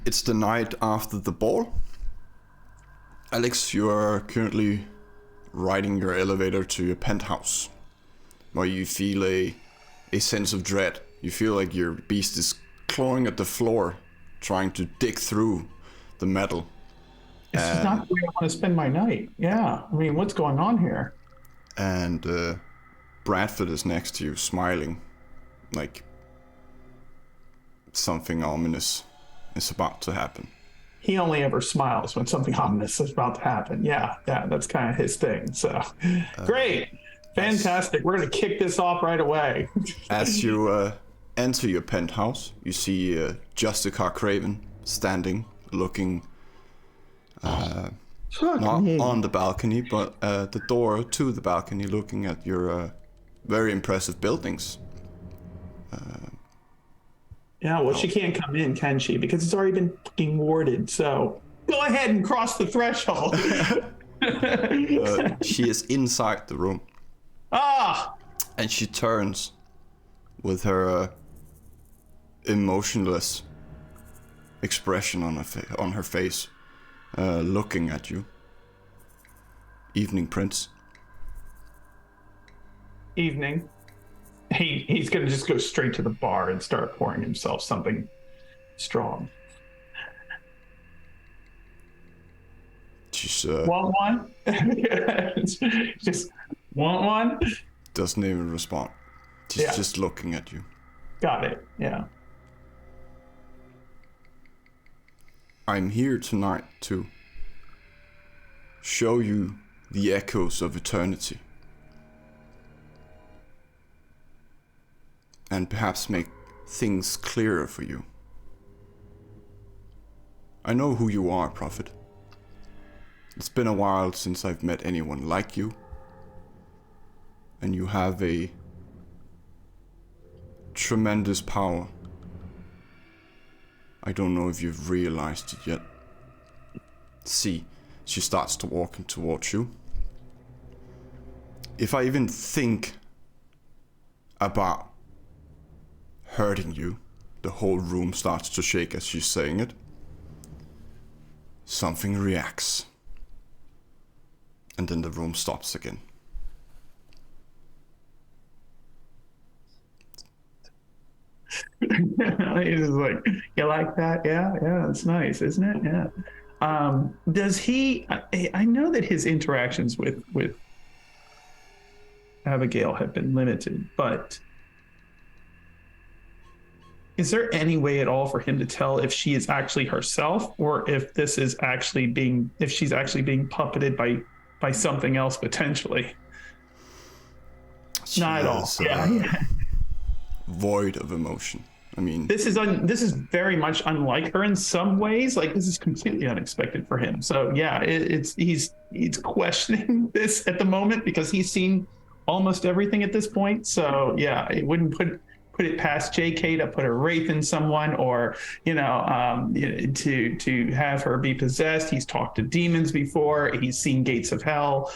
It's the night after the ball. Alex, you are currently riding your elevator to your penthouse, where you feel a sense of dread. You feel like your beast is clawing at the floor, trying to dig through the metal. This is not the way I want to spend my night. Yeah. I mean, what's going on here? And Bradford is next to you, smiling, like something ominous is about to happen. He only ever smiles when something ominous is about to happen. Yeah, that's kind of his thing. So, great. Fantastic. We're going to kick this off right away. As you enter your penthouse, you see Justica Craven standing, looking not on the balcony, but at the door to the balcony, looking at your very impressive buildings. Yeah, well, she can't come in, can she? Because it's already been fucking warded. So go ahead and cross the threshold. She is inside the room. Ah! And she turns with her emotionless expression on her face, looking at you. Evening, Prince. Evening. He's gonna just go straight to the bar and start pouring himself something strong. She's Want one? Just want one? doesn't even respond. She's just looking at you. Got it. Yeah. I'm here tonight to show you the echoes of eternity. And perhaps make things clearer for you. I know who you are, Prophet. It's been a while since I've met anyone like you. And you have a tremendous power. I don't know if you've realized it yet. See, she starts to walk towards you. If I even think about hurting you, the whole room starts to shake as she's saying it. Something reacts. And then the room stops again. He's just like, you like that? Yeah, it's nice, isn't it? Yeah. Does he? I know that his interactions with Abigail have been limited, but is there any way at all for him to tell if she is actually herself, or if this is actually if she's actually being puppeted by something else potentially? Not at all. Yeah. Void of emotion. I mean, this is very much unlike her in some ways. Like, this is completely unexpected for him. So yeah, he's questioning this at the moment because he's seen almost everything at this point. So yeah, it wouldn't put it past JK to put a wraith in someone, or to have her be possessed. He's talked to demons before. He's seen gates of hell.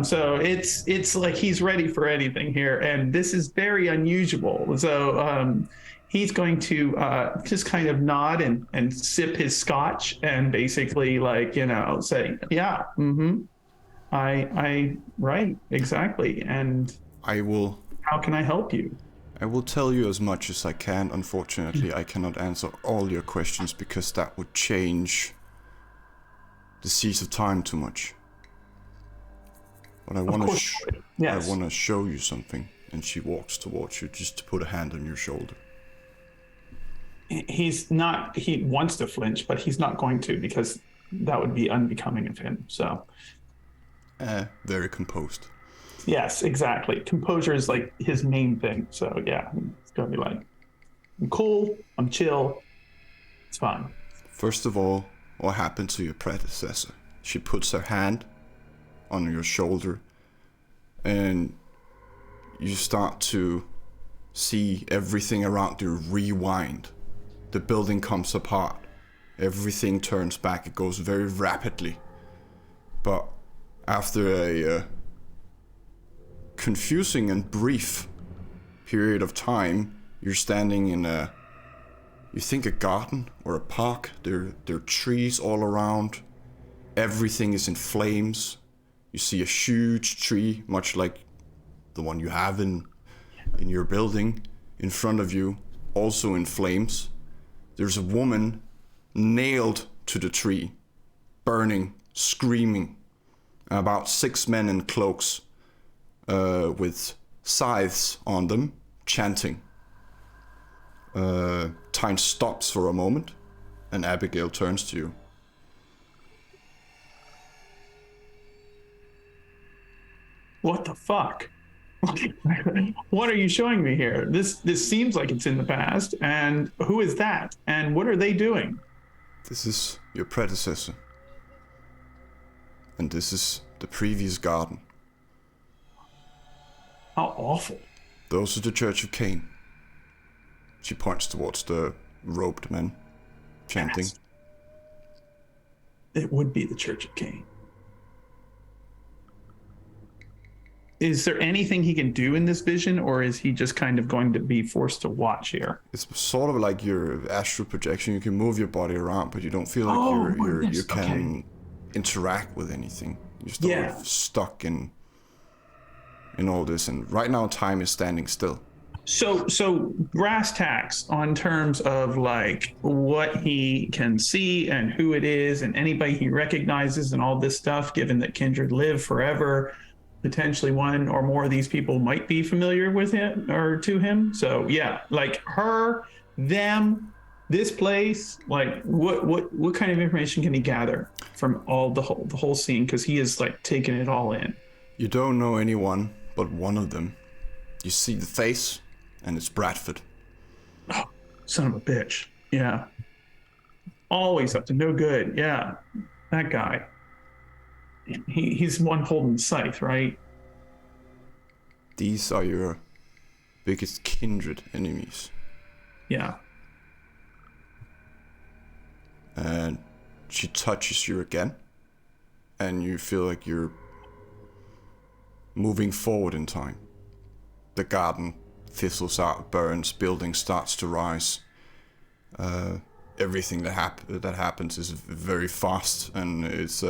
So it's like he's ready for anything here, and this is very unusual. So he's going to just kind of nod and sip his scotch and basically say, yeah, I right, exactly. And I will. How can I help you? I will tell you as much as I can. Unfortunately, I cannot answer all your questions because that would change the seas of time too much. But I want to show you something. And she walks towards you just to put a hand on your shoulder. He wants to flinch, but he's not going to, because that would be unbecoming of him. So very composed. Yes, exactly. Composure is like his main thing. So yeah, it's gonna be like, I'm cool, I'm chill, it's fine. First of all, what happened to your predecessor? She puts her hand on your shoulder and you start to see everything around you rewind. The building comes apart. Everything turns back. It goes very rapidly. But after a confusing and brief period of time, you're standing in a You think a garden or a park. There are trees all around. Everything is in flames. You see a huge tree, much like the one you have in your building, in front of you, also in flames. There's a woman nailed to the tree, burning, screaming. About 6 men in cloaks with scythes on them, chanting. Time stops for a moment, and Abigail turns to you. What the fuck? What are you showing me here? This seems like it's in the past. And who is that? And what are they doing? This is your predecessor. And this is the previous garden. How awful. Those are the Church of Cain. She points towards the robed men, chanting. It would be the Church of Cain. Is there anything he can do in this vision, or is he just kind of going to be forced to watch here? It's sort of like your astral projection. You can move your body around, but you don't feel like you can interact with anything. You're still stuck in all this, and right now time is standing still. So brass tacks on terms of like what he can see and who it is and anybody he recognizes and all this stuff, given that kindred live forever, potentially one or more of these people might be familiar with him or to him. So yeah, like her, them, this place, like what kind of information can he gather from all the whole scene? Because he is like taking it all in. You don't know anyone but one of them. You see the face, and it's Bradford. Oh, son of a bitch. Yeah. Always up to no good. Yeah. That guy. He's one holding scythe, right? These are your biggest kindred enemies. Yeah. And she touches you again, and you feel like you're moving forward in time. The garden fizzles out, burns, building starts to rise. Everything that happens is very fast, and it's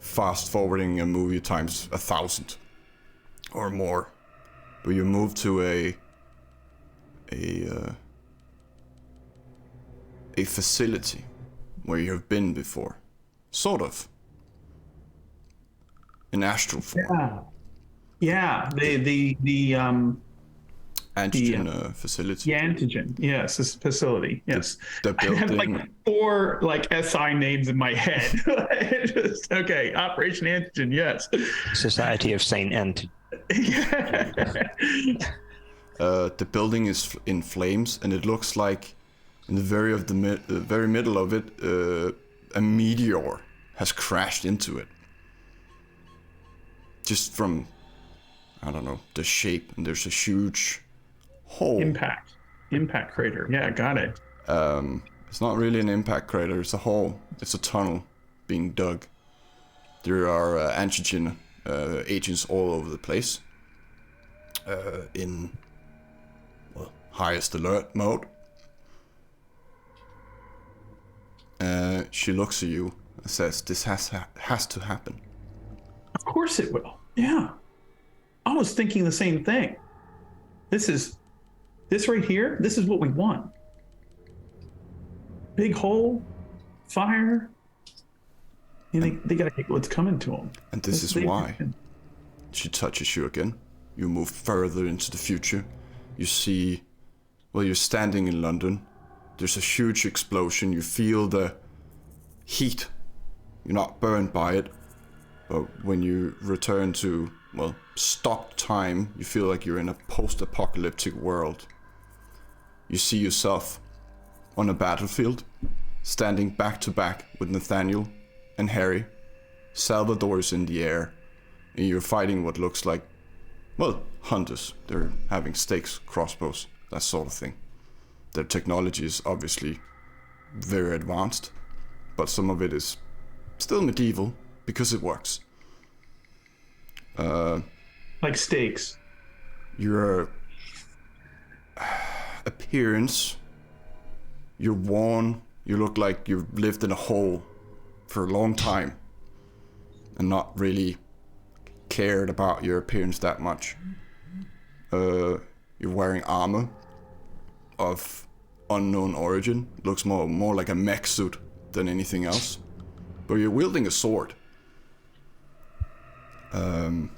fast forwarding a movie times 1,000 or more. But you move to a facility where you have been before, sort of. In astral form. Yeah. The antigen facility. The antigen, yes, this facility, yes. The building. I have like 4 like SI names in my head. Okay, Operation Antigen, yes. Society of Saint Antigen. The building is in flames, and it looks like in the very middle of it, a meteor has crashed into it. Just from, I don't know, the shape, and there's a huge hole. Impact crater. Yeah, got it. It's not really an impact crater, it's a hole. It's a tunnel being dug. There are antigen agents all over the place. In, highest alert mode. She looks at you and says, this has to happen. Of course it will. Yeah. I was thinking the same thing. This right here, this is what we want. Big hole, fire. And they gotta get what's coming to them. And this is why. She touches you again. You move further into the future. You see, you're standing in London. There's a huge explosion. You feel the heat. You're not burned by it. But when you return to, stopped time, you feel like you're in a post-apocalyptic world. You see yourself on a battlefield, standing back to back with Nathaniel and Harry. Salvador is in the air, and you're fighting what looks like, hunters. They're having stakes, crossbows, that sort of thing. Their technology is obviously very advanced, but some of it is still medieval because it works. Like stakes. Your appearance You're worn. You look like you've lived in a hole for a long time and not really cared about your appearance that much. You're wearing armor of unknown origin. Looks more like a mech suit than anything else. But you're wielding a sword. In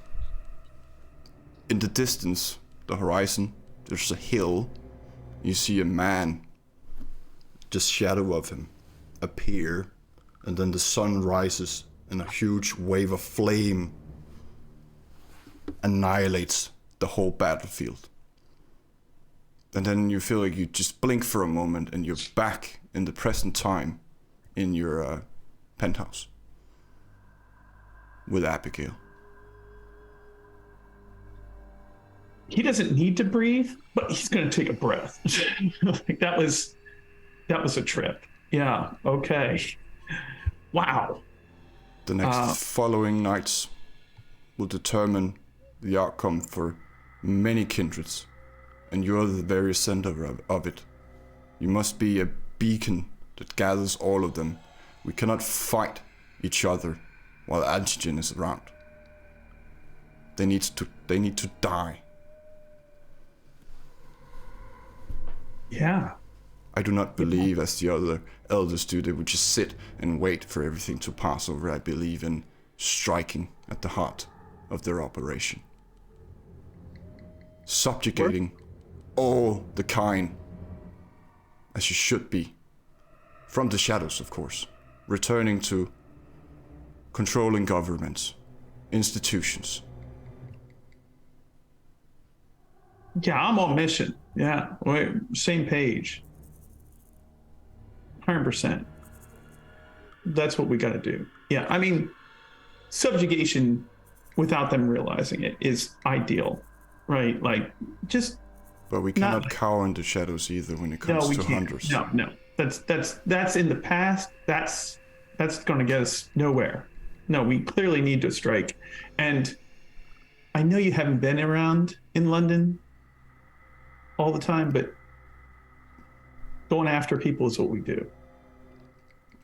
the distance, the horizon, there's a hill. You see a man, just shadow of him, appear, and then the sun rises and a huge wave of flame annihilates the whole battlefield. And then you feel like you just blink for a moment and you're back in the present time in your penthouse with Abigail. He doesn't need to breathe, but he's going to take a breath. Like that was a trip. Yeah. Okay. Wow. The next following nights will determine the outcome for many kindreds, and you're the very center of it. You must be a beacon that gathers all of them. We cannot fight each other while Antigen is around. They need to die. Yeah. I do not believe, as the other elders do, they would just sit and wait for everything to pass over. I believe in striking at the heart of their operation. Subjugating all the kind, as you should be. From the shadows, of course. Returning to controlling governments, institutions. Yeah, I'm on mission. Yeah, we're same page. 100%. That's what we got to do. Yeah, I mean, subjugation without them realizing it is ideal, right? Like, just. But we cannot cower in the shadows either when it comes to hunters. No. That's in the past. That's going to get us nowhere. No, we clearly need to strike. And I know you haven't been around in London all the time, but going after people is what we do.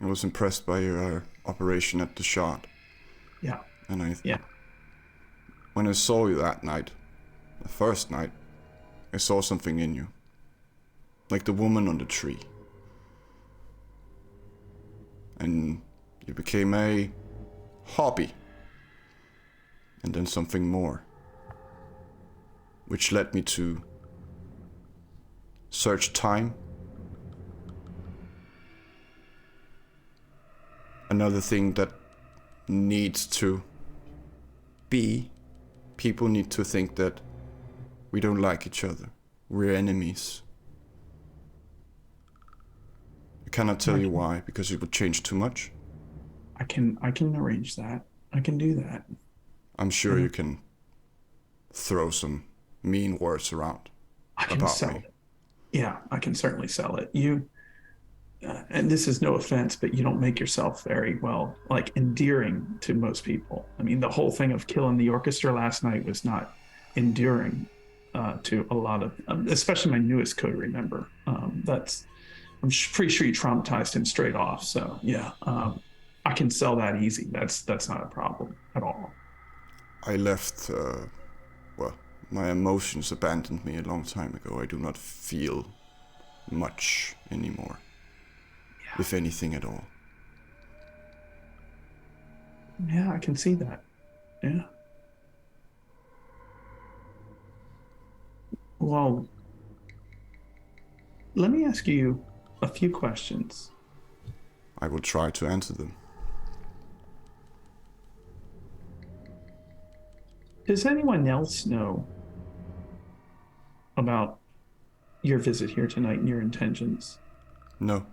I was impressed by your operation at the Shard. Yeah. And yeah. When I saw you that night, the first night, I saw something in you. Like the woman on the tree. And you became a hobby. And then something more. Which led me to search time. Another thing that needs to be, people need to think that we don't like each other. We're enemies. I cannot tell you why, because it would change too much. I can arrange that. I can do that. I'm sure you can throw some mean words around I can about sell me. it. Yeah, I can certainly sell it. You, and this is no offense, but you don't make yourself very well, like, endearing to most people. I mean, the whole thing of killing the orchestra last night was not endearing to a lot of, especially my newest coterie member. I'm pretty sure you traumatized him straight off. So yeah, I can sell that easy. That's not a problem at all. I left, my emotions abandoned me a long time ago. I do not feel much anymore. Yeah. If anything at all. Yeah, I can see that. Yeah. Well, let me ask you a few questions. I will try to answer them. Does anyone else know about your visit here tonight and your intentions? No.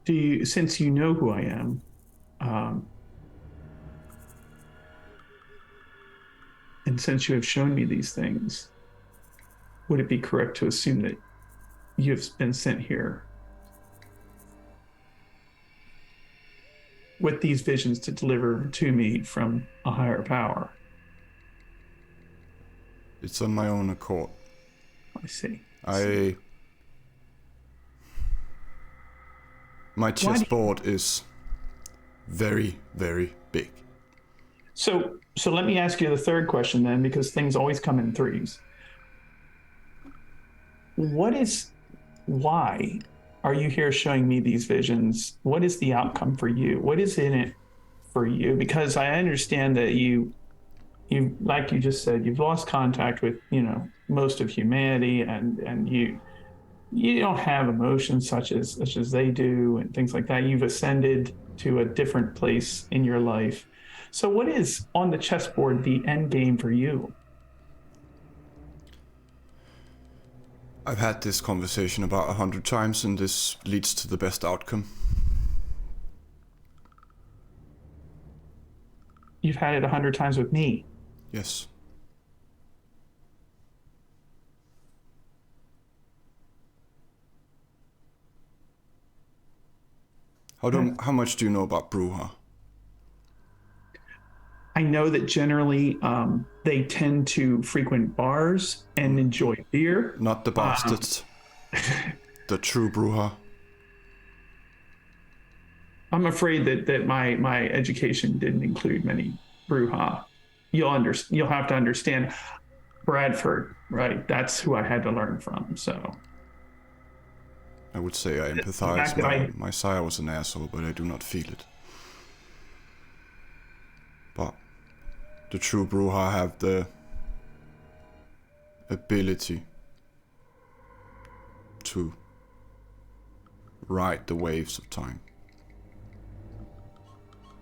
Do you, since you know who I am, and since you have shown me these things, would it be correct to assume that you've been sent here with these visions to deliver to me from a higher power? It's on my own accord. I see. My chessboard is very, very big. So let me ask you the third question then, because things always come in threes. Why are you here showing me these visions? What is the outcome for you? What is in it for you? Because I understand that you, like you just said, you've lost contact with, most of humanity, and you don't have emotions such as they do and things like that. You've ascended to a different place in your life. So what is on the chessboard the end game for you? I've had this conversation about 100 times, and this leads to the best outcome. You've had it 100 times with me. Yes. How much do you know about Bruja? I know that generally they tend to frequent bars and enjoy beer. Not the bastards. The true Bruja. I'm afraid that my education didn't include many Bruja. You'll have to understand Bradford, right? That's who I had to learn from. So I would say I the empathize. fact that My sire was an asshole, but I do not feel it. But the true Bruja have the ability to ride the waves of time.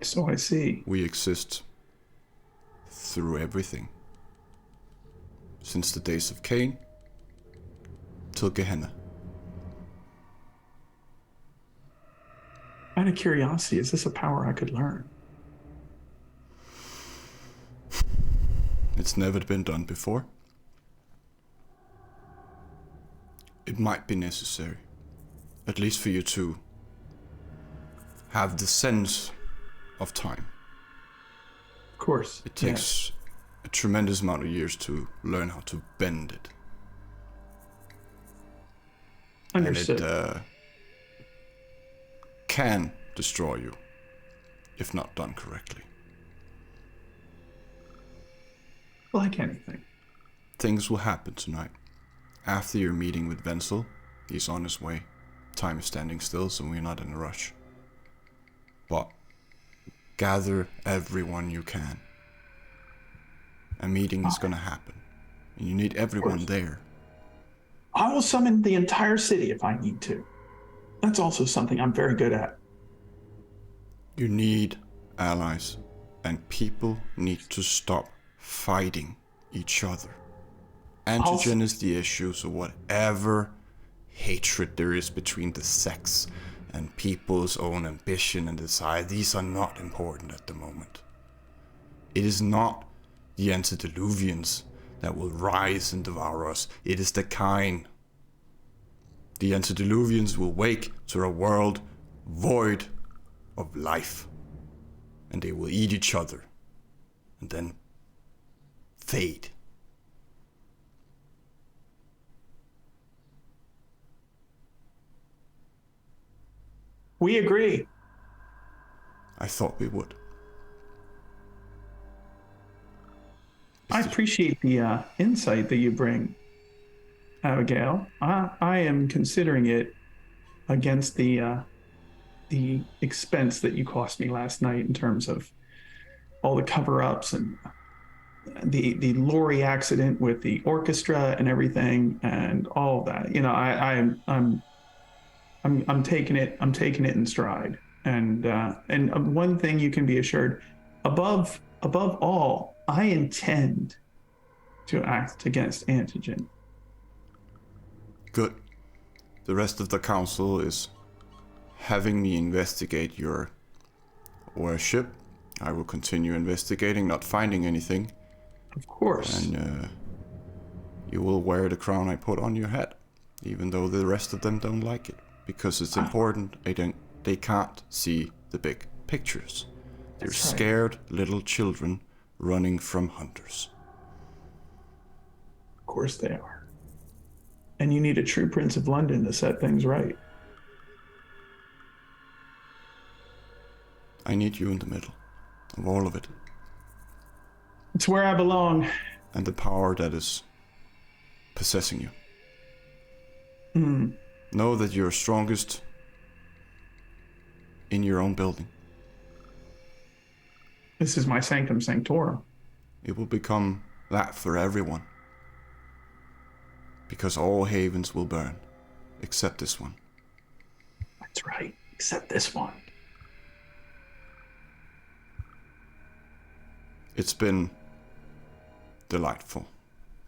So I see. We exist through everything. Since the days of Cain till Gehenna. Out of curiosity, is this a power I could learn? It's never been done before. It might be necessary, at least for you to have the sense of time. Of course. It takes a tremendous amount of years to learn how to bend it. Understood. And it can destroy you if not done correctly. Like anything. Things will happen tonight. After your meeting with Wenzel, he's on his way. Time is standing still, so we're not in a rush. But gather everyone you can. A meeting is gonna happen, and you need everyone there. I will summon the entire city if I need to. That's also something I'm very good at. You need allies, and people need to stop fighting each other. Antigen is the issue, so whatever hatred there is between the sex and people's own ambition and desire, these are not important at the moment. It is not the antediluvians that will rise and devour us. It is the kind. The antediluvians will wake to a world void of life, and they will eat each other and then fade. We agree. I thought we would. I appreciate the insight that you bring, Abigail. I am considering it against the expense that you cost me last night in terms of all the cover-ups and the lorry accident with the orchestra and everything and all of that. I'm taking it in stride. And one thing you can be assured, above all, I intend to act against Antigen. Good. The rest of the council is having me investigate your worship. I will continue investigating, not finding anything. Of course. And you will wear the crown I put on your head, even though the rest of them don't like it. Because it's important, they can't see the big pictures. They're scared little children running from hunters. course they are. And you need a true Prince of London to set things right. I need you in the middle of all of it. It's where I belong. And the power that is possessing you. Know that you're strongest in your own building. This is my sanctum sanctorum. It will become that for everyone. Because all havens will burn, except this one. That's right, except this one. It's been delightful.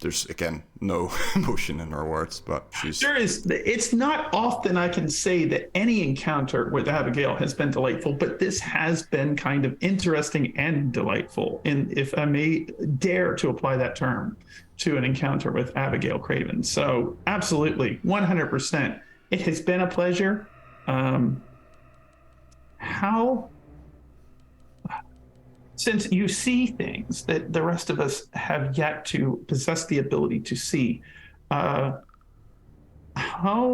There's, again, no emotion in her words, but she's... There is. It's not often I can say that any encounter with Abigail has been delightful, but this has been kind of interesting and delightful, and if I may dare to apply that term to an encounter with Abigail Craven. So absolutely, 100%. It has been a pleasure. Since you see things that the rest of us have yet to possess the ability to see, how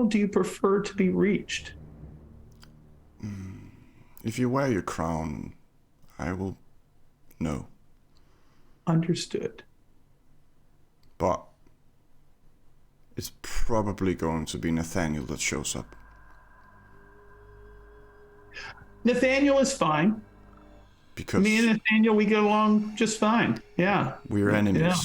do you prefer to be reached? If you wear your crown, I will know. Understood. But it's probably going to be Nathaniel that shows up. Nathaniel is fine. Because me and Nathaniel, we get along just fine. Yeah. We're enemies. Yeah.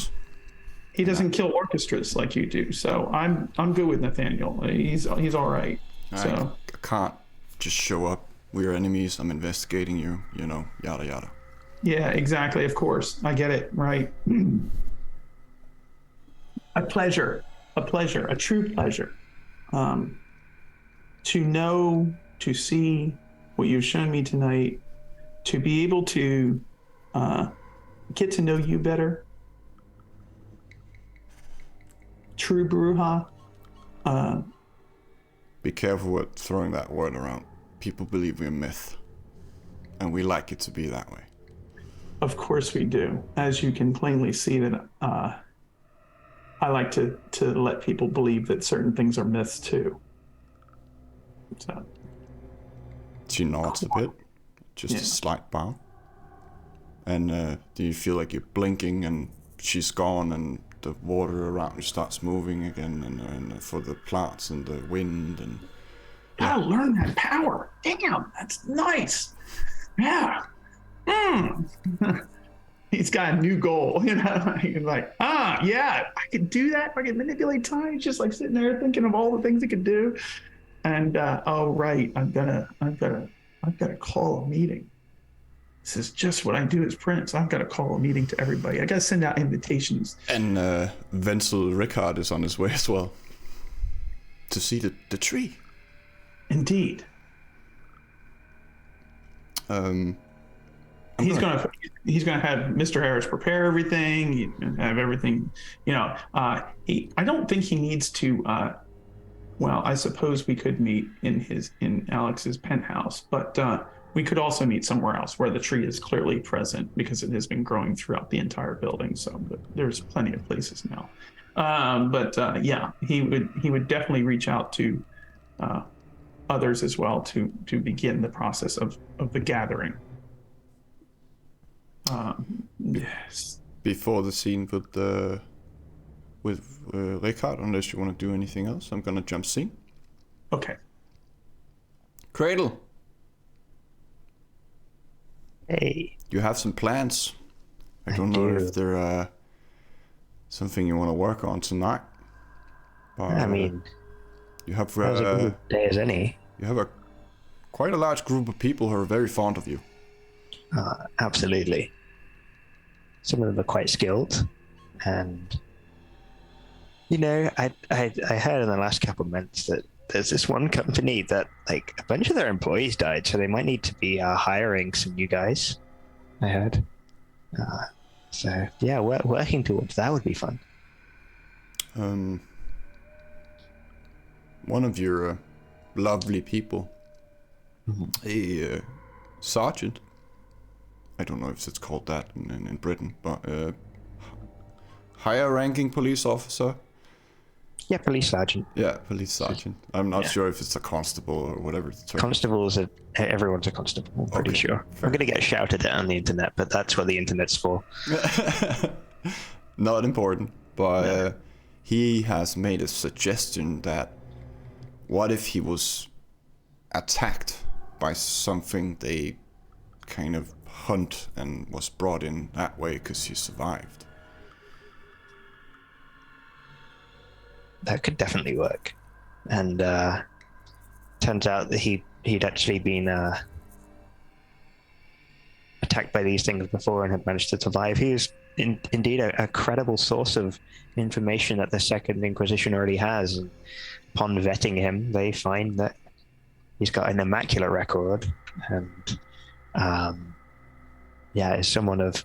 He doesn't kill orchestras like you do, so I'm good with Nathaniel. He's all right. So I can't just show up. We're enemies. I'm investigating you. You know, yada yada. Yeah, exactly. Of course, I get it. Right. A pleasure, a true pleasure. To know, to see what you've shown me tonight, to be able to get to know you better. True Bruja. Be careful with throwing that word around. People believe we're myth, and we like it to be that way. Of course we do. As you can plainly see that I like to let people believe that certain things are myths too. So she nods a bit, just a slight bow. And do you feel like you're blinking and she's gone and the water around you starts moving again, and for the plants and the wind and... Gotta learn that power. Damn, that's nice. Yeah. He's got a new goal, you know. He's like, yeah, I could do that. I could manipulate time. He's just like sitting there thinking of all the things he could do. And right, I've gotta call a meeting. This is just what I do as Prince. I've got to call a meeting to everybody. I got to send out invitations. And Wenzel Rickard is on his way as well to see the tree. Indeed. He's gonna have Mr. Harris prepare everything. He's gonna have everything. You know, I don't think he needs to. Well, I suppose we could meet in Alex's penthouse, but we could also meet somewhere else where the tree is clearly present because it has been growing throughout the entire building. So there's plenty of places now. Yeah, he would definitely reach out to others as well to begin the process of the gathering. Yes. Before the scene with Rickard, unless you want to do anything else, I'm gonna jump scene. Okay. Cradle. Hey. You have some plans. I don't know if they're something you want to work on tonight. But, I mean, you have as a good day as any. You have quite a large group of people who are very fond of you. Absolutely. Some of them are quite skilled, and you know, I heard in the last couple of months that there's this one company that like a bunch of their employees died, so they might need to be hiring some new guys. I heard. So yeah, working towards that would be fun. One of your lovely people, a sergeant. I don't know if it's called that in Britain, but higher ranking police officer. Yeah, police sergeant. Yeah, police sergeant. I'm not sure if it's a constable or whatever the term. Constables are everyone's a constable. I'm pretty sure. I'm gonna get shouted at on the internet, but that's what the internet's for. Not important, but he has made a suggestion that what if he was attacked by something they kind of hunt and was brought in that way because he survived. That could definitely work. And turns out that he'd actually been attacked by these things before and had managed to survive. He is indeed a credible source of information that the Second Inquisition already has. And upon vetting him, they find that he's got an immaculate record and is someone of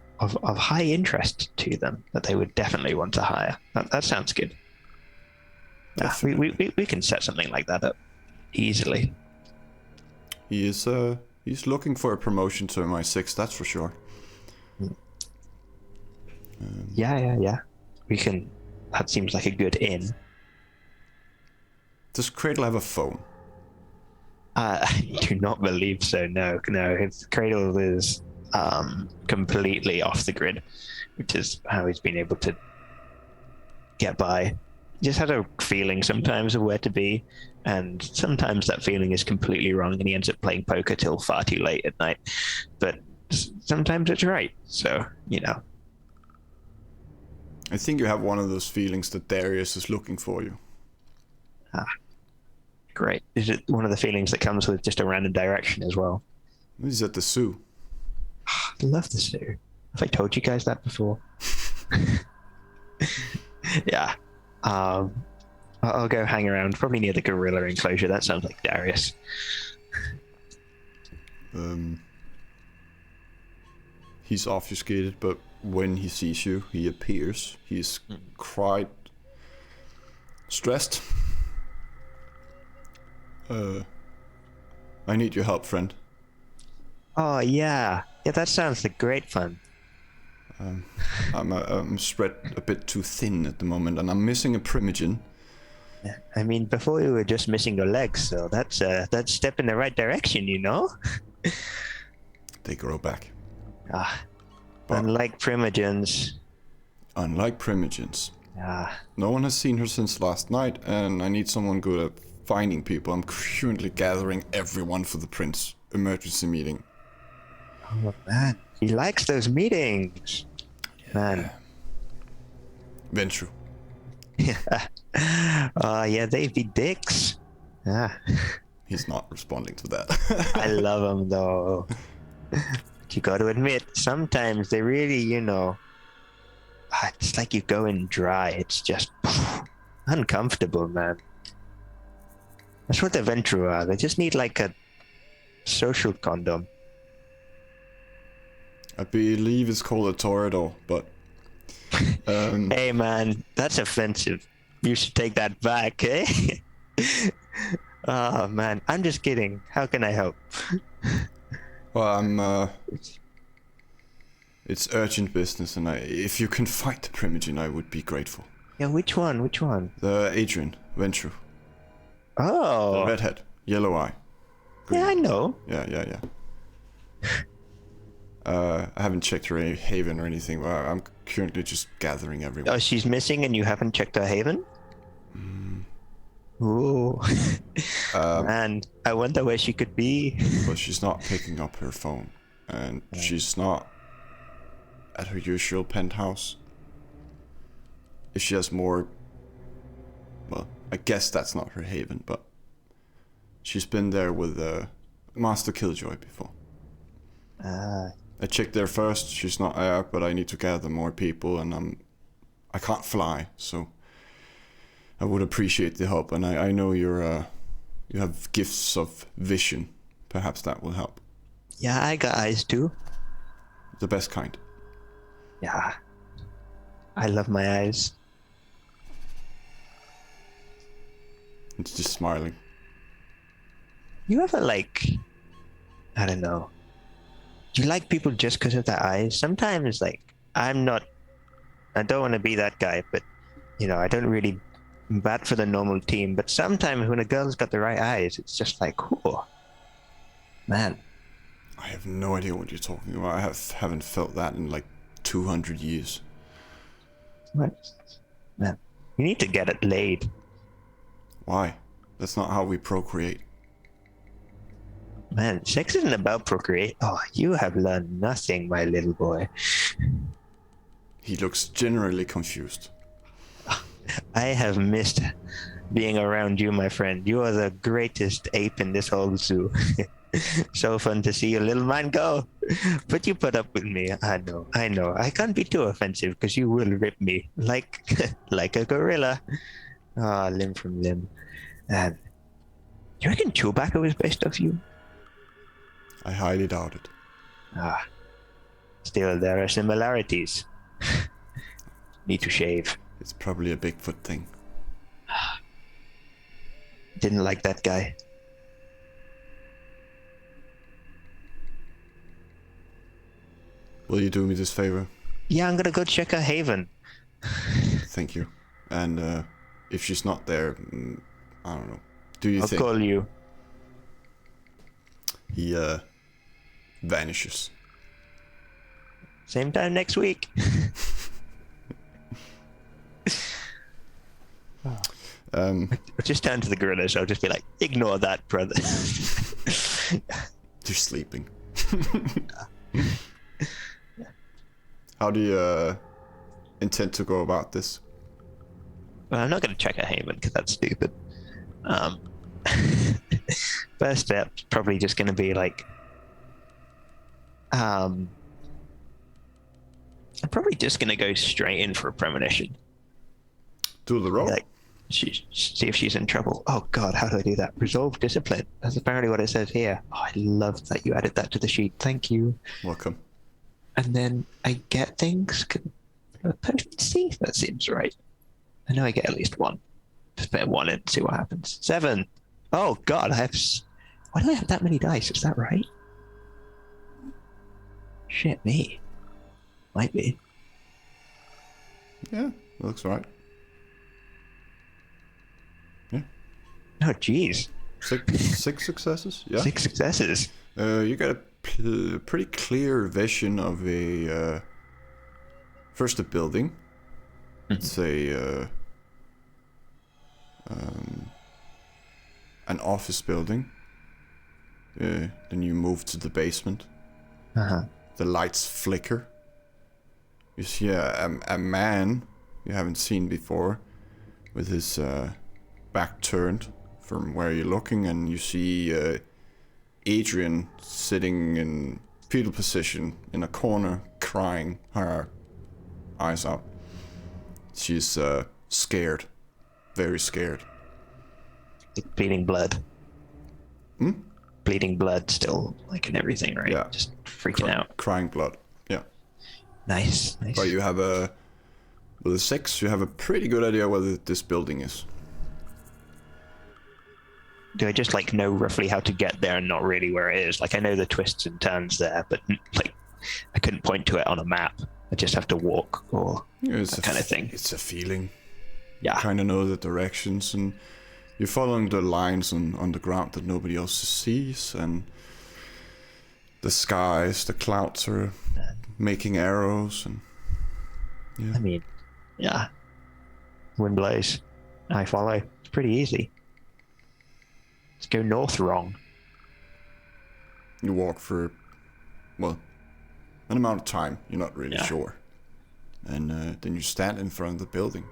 high interest to them that they would definitely want to hire. That sounds good. We can set something like that up easily. He's looking for a promotion to MI6, that's for sure. Yeah. We can. That seems like a good in. Does Cradle have a phone? I do not believe so. No. His Cradle is completely off the grid, which is how he's been able to get by. He just has a feeling sometimes of where to be, and sometimes that feeling is completely wrong, and he ends up playing poker till far too late at night. But sometimes it's right, so, you know. I think you have one of those feelings that Darius is looking for you. Great. Is it one of the feelings that comes with just a random direction as well? He's at the zoo. I love the zoo. Have I told you guys that before? Yeah. I'll go hang around, probably near the gorilla enclosure. That sounds like Darius. He's obfuscated, but when he sees you, he appears. He's quite stressed. I need your help, friend. Oh, yeah. Yeah, that sounds like great fun. I'm spread a bit too thin at the moment, and I'm missing a primogen. I mean, before you were just missing your legs, so that's a step in the right direction, you know? They grow back. Unlike primogens. Unlike primogens. No one has seen her since last night, and I need someone good at finding people. I'm currently gathering everyone for the Prince emergency meeting. Oh, man. He likes those meetings. Man. Ventru. Yeah, they'd be dicks. He's not responding to that. I love them, though. But you got to admit, sometimes they really, you know, it's like you go in dry. It's just uncomfortable, man. That's what the Ventru are. They just need like a social condom. I believe it's called a Toreador, but... Hey, man, that's offensive. You should take that back, eh? Oh, man, I'm just kidding. How can I help? Well, it's urgent business, and if you can fight the Primogen, I would be grateful. Yeah, which one? The Adrian Ventru. Oh. The redhead, yellow eye. Green. Yeah, I know. Yeah. I haven't checked her haven or anything. I'm currently just gathering everyone. Oh, she's missing and you haven't checked her haven? Ooh. Man, I wonder where she could be. But she's not picking up her phone. And she's not at her usual penthouse. If she has more... Well, I guess that's not her haven, but... She's been there with Master Killjoy before. I checked there first, she's not there, but I need to gather more people, and I can't fly, so I would appreciate the help. And I know you have gifts of vision. Perhaps that will help. Yeah, I got eyes too. The best kind. Yeah, I love my eyes. It's just smiling. You ever I don't know. Do you like people just because of their eyes? Sometimes, I'm not I don't want to be that guy, but I don't really bat for the normal team. But sometimes when a girl's got the right eyes, it's just like, oh, man. I have no idea what you're talking about. I haven't felt that in like 200 years. What? Man, you need to get it laid. Why? That's not how we procreate. Man, sex isn't about procreate. Oh, you have learned nothing, my little boy. He looks generally confused. I have missed being around you, my friend. You are the greatest ape in this whole zoo. So fun to see your little man go. But you put up with me. I know. I can't be too offensive because you will rip me like like a gorilla. Ah, limb from limb. And you reckon Chewbacca was based off you? I highly doubt it. Ah, still there are similarities. Need to shave. It's probably a Bigfoot thing. Didn't like that guy. Will you do me this favor? Yeah, I'm gonna go check a haven. Thank you. And if she's not there, I don't know. Do you I'll think call you. he vanishes? Same time next week. I'll just turn to the gorillas. I'll just be like, ignore that, brother. They're sleeping. How do you intend to go about this? Well, I'm not going to check a haven because that's stupid. First step's probably just going to be like, I'm probably just going to go straight in for a premonition. Do the roll. Like, see if she's in trouble. Oh God, how do I do that? Resolve discipline. That's apparently what it says here. Oh, I love that you added that to the sheet. Thank you. Welcome. And then I get things. See, that seems right. I know I get at least one. Just put one in and see what happens. 7. Oh God, why do I have that many dice? Is that right? Shit me. Might be. Yeah, looks right. Yeah. Oh geez. 6 successes. Yeah. 6 successes. You get a pretty clear vision of a first a building. It's an office building. Then you move to the basement. The lights flicker. You see a man you haven't seen before, with his back turned from where you're looking, and you see Adrian sitting in fetal position in a corner, crying her eyes out. She's scared, very scared. Bleeding blood. Bleeding blood still, like, and everything, right? Yeah. Just freaking out. Crying blood. Yeah. Nice. But you have with a 6, you have a pretty good idea where this building is. Do I just like know roughly how to get there and not really where it is? Like, I know the twists and turns there, but like I couldn't point to it on a map. I just have to walk or that kind of thing. It's a feeling. Yeah. You kind of know the directions, and you're following the lines on the ground that nobody else sees, and the skies, the clouds are making arrows, and yeah. I mean, yeah. Wind blows. I follow. It's pretty easy. Let's go north wrong. You walk for, well, an amount of time. You're not really sure. And then you stand in front of the building.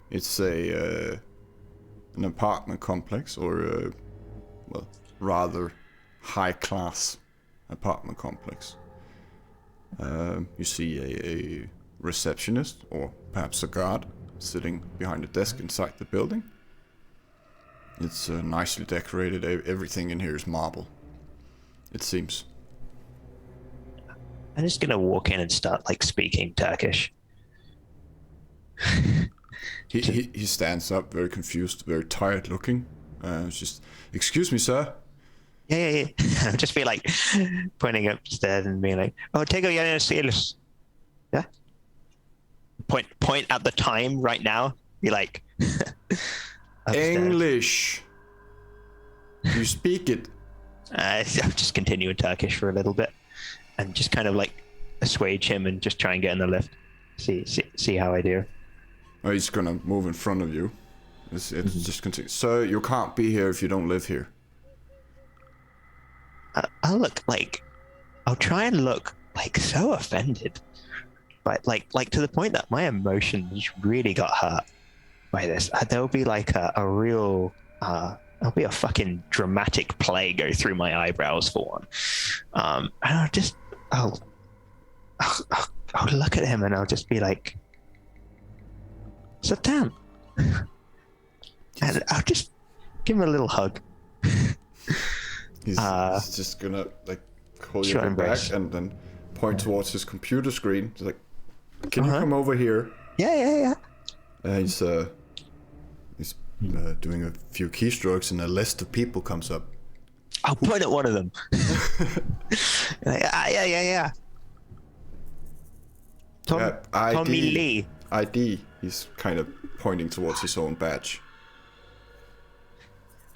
It's an apartment complex, or a, well, rather high-class apartment complex. You see a receptionist, or perhaps a guard, sitting behind a desk inside the building. It's nicely decorated. Everything in here is marble, it seems. I'm just gonna walk in and start like speaking Turkish. He stands up, very confused, very tired looking. Just, excuse me, sir. Yeah. I'll just be like pointing upstairs and being like, "Oh, take your skills." Yeah. point at the time right now. Be like, upstairs. English. You speak it. I'll just continue in Turkish for a little bit, and just kind of like assuage him and just try and get in the lift. See how I do. Oh, he's gonna move in front of you. It's just continue. Sir, you can't be here if you don't live here. I'll try and look like so offended, but like to the point that my emotions really got hurt by this. There'll be like a real there'll be a fucking dramatic play go through my eyebrows for one. And I'll look at him and I'll just be like, sit down. And I'll just give him a little hug. He's just gonna like hold you back and then point towards his computer screen. He's like, can you come over here? Yeah. He's doing a few keystrokes and a list of people comes up. I'll point at one of them. Like, yeah. Tommy Lee. ID. He's kind of pointing towards his own badge.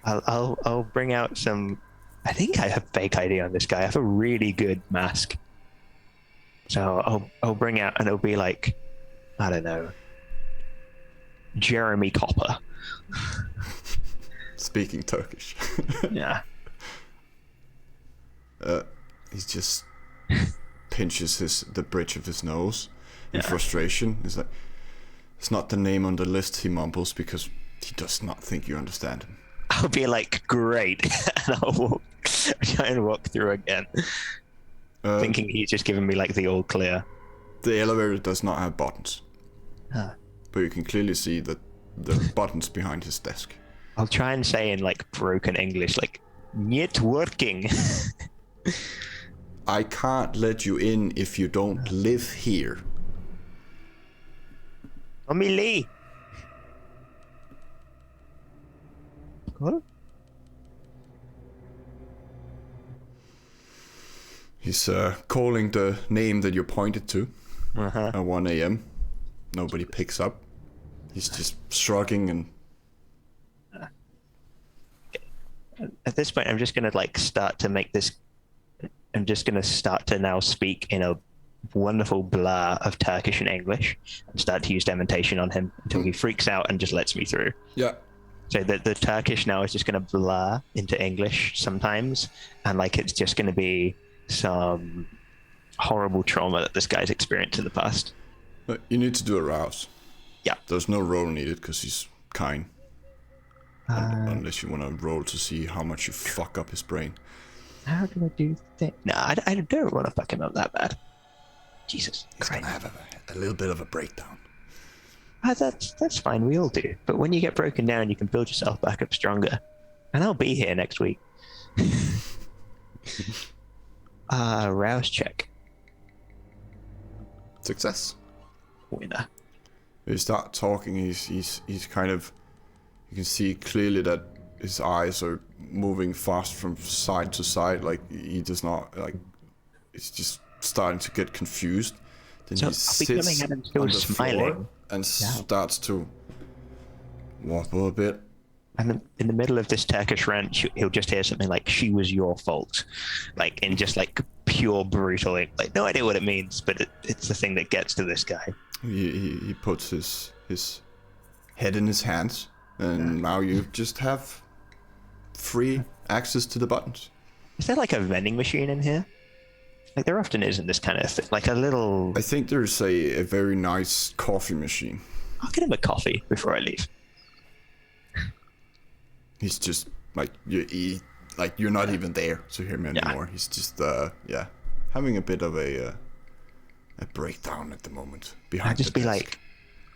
I'll bring out some. I think I have fake ID on this guy. I have a really good mask. So I'll bring out, and it'll be like, I don't know, Jeremy Copper. Speaking Turkish. Yeah. He just pinches the bridge of his nose in frustration. He's like, it's not the name on the list, he mumbles, because he does not think you understand him. I'll be like, great, and I'll try and walk through again, thinking he's just giving me like the all clear. The elevator does not have buttons, but you can clearly see that the buttons behind his desk. I'll try and say in like broken English, like, "Niet working." I can't let you in if you don't live here. Tommy Lee. What? He's calling the name that you pointed to at 1 a.m. Nobody picks up. He's just shrugging and... At this point, I'm just going to like start to make this... I'm just going to start to now speak in a wonderful blur of Turkish and English and start to use demontation on him until he freaks out and just lets me through. Yeah. So the Turkish now is just going to blur into English sometimes, and like it's just going to be some horrible trauma that this guy's experienced in the past. You need to do a rouse. Yeah. There's no roll needed because he's kind. Unless you want to roll to see how much you fuck up his brain. How do I do that? No, I don't want to fuck him up that bad. Jesus He's Christ. going to have a little bit of a breakdown. That's fine, we all do. But when you get broken down, you can build yourself back up stronger. And I'll be here next week. Rouse check. Success. Winner. You start talking, he's kind of... You can see clearly that his eyes are moving fast from side to side, like he does not, like... It's just starting to get confused. Then So he I'll be sits coming at him still on the smiling. floor and starts to wobble a bit. And in the middle of this Turkish rant, he'll just hear something like, "She was your fault." Like, in just like pure brutal, like no idea what it means, but it's the thing that gets to this guy. He puts his head in his hands, and now you just have free access to the buttons. Is there like a vending machine in here? Like there often is in this kind of thing, like a little... I think there's a very nice coffee machine. I'll get him a coffee before I leave. He's just like you're not even there to hear him anymore. He's just having a bit of a breakdown at the moment. I'll just be like,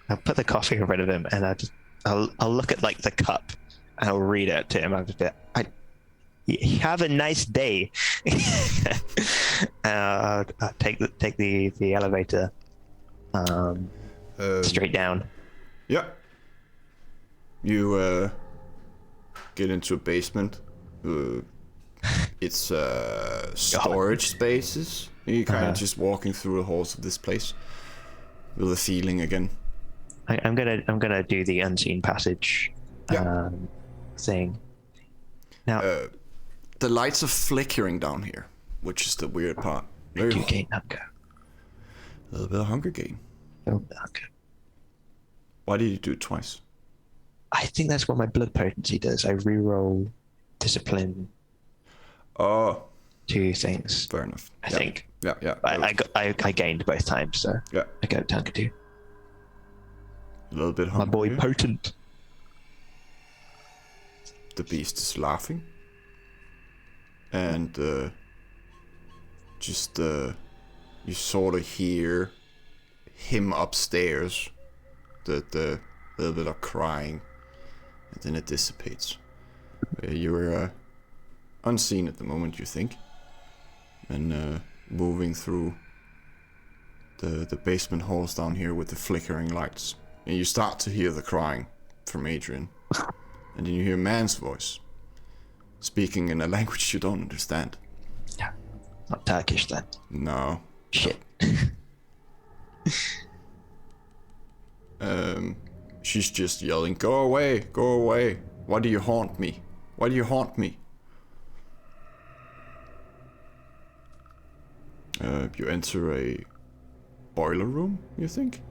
I'll put the coffee in front of him, and I'll look at like the cup, and I'll read it to him. I'll just be like, "You have a nice day." I'll take the elevator straight down. Yeah. You get into a basement. It's storage spaces. You're kind of just walking through the halls of this place. with the feeling again. I'm gonna do the unseen passage Yeah. thing. Now, The lights are flickering down here, which is the weird part. you gain hunger. A little bit of hunger gain. Oh, hunger. Why did you do it twice? I think that's what my blood potency does. I reroll discipline Oh, 2 things. fair enough. I think. Yeah. I gained both times, so Yeah. I go to hunger 2. A little bit My hungry. boy potent. The beast is laughing. And you sort of hear him upstairs. The little bit of crying. And then it dissipates. You're unseen at the moment, you think. And moving through the basement halls down here with the flickering lights. And you start to hear the crying from Adrian. And then you hear a man's voice speaking in a language you don't understand. Yeah, not Turkish then. No. Shit. She's just yelling, "Go away, go away. Why do you haunt me? Why do you haunt me?" You enter a boiler room, you think?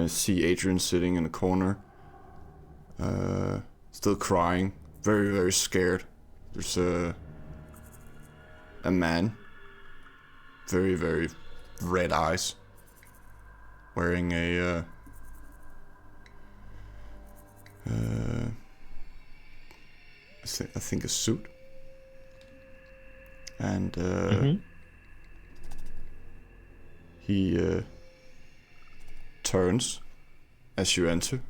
See Adrian sitting in a corner. Still crying. Very, very scared. There's a man. Very, very red eyes. Wearing a I think a suit. And he turns as you enter,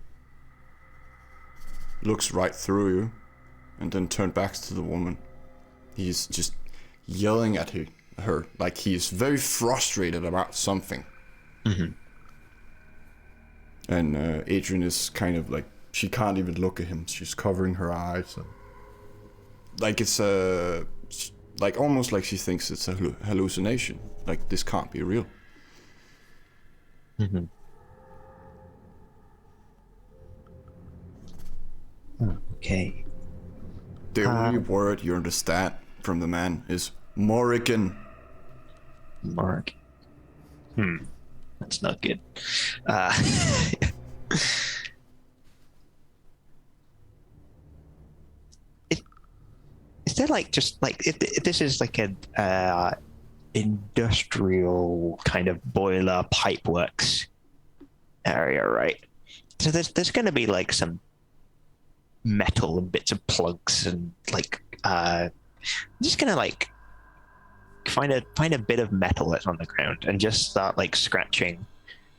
looks right through you, and then turns back to the woman. He's just yelling at her like he's very frustrated about something. Mm-hmm. And Adrian is kind of like, she can't even look at him. She's covering her eyes. And like it's like almost like she thinks it's a hallucination. Like this can't be real. Mm-hmm. Okay. The only word you understand from the man is Morrigan. Mark. That's not good. Is there like just like if this is like an industrial kind of boiler pipeworks area, right? So there's going to be like some metal and bits of plugs and like I'm just gonna like find a bit of metal that's on the ground and just start like scratching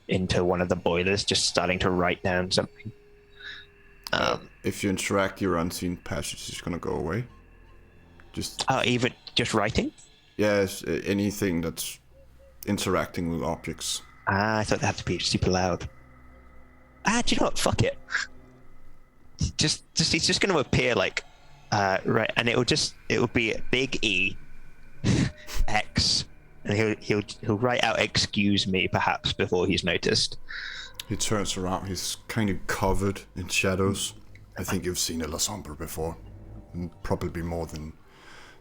into one of the boilers, just starting to write down something. If you interact, your unseen passage is gonna go away. Even just writing? Yes, anything that's interacting with objects. I thought they had to be super loud. Do you know what? Fuck it. Just he's just going to appear like right, and it will be a big E X, and he'll write out "excuse me" perhaps before he's noticed. He turns around. He's kind of covered in shadows. I think you've seen a La Sombre before, probably more than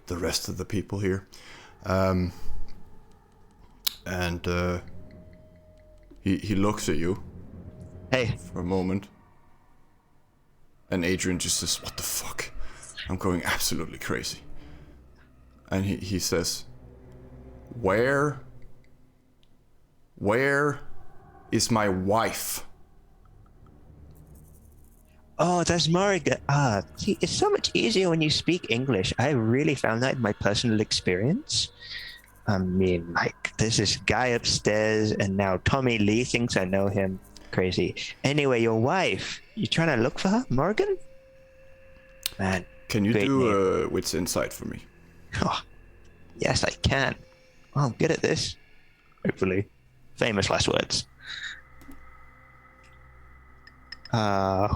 the rest of the people here. And he looks at you. Hey. For a moment. And Adrian just says, "What the fuck? I'm going absolutely crazy." And he says, Where is my wife?" Oh, that's Morrigan. See, it's so much easier when you speak English. I really found that in my personal experience. I mean, like, there's this guy upstairs, and now Tommy Lee thinks I know him. Crazy. Anyway, your wife. You trying to look for her, Morgan? Man. Can you do wits insight for me? Oh, yes, I can. Oh, I'm good at this. Hopefully. Famous last words. Hell,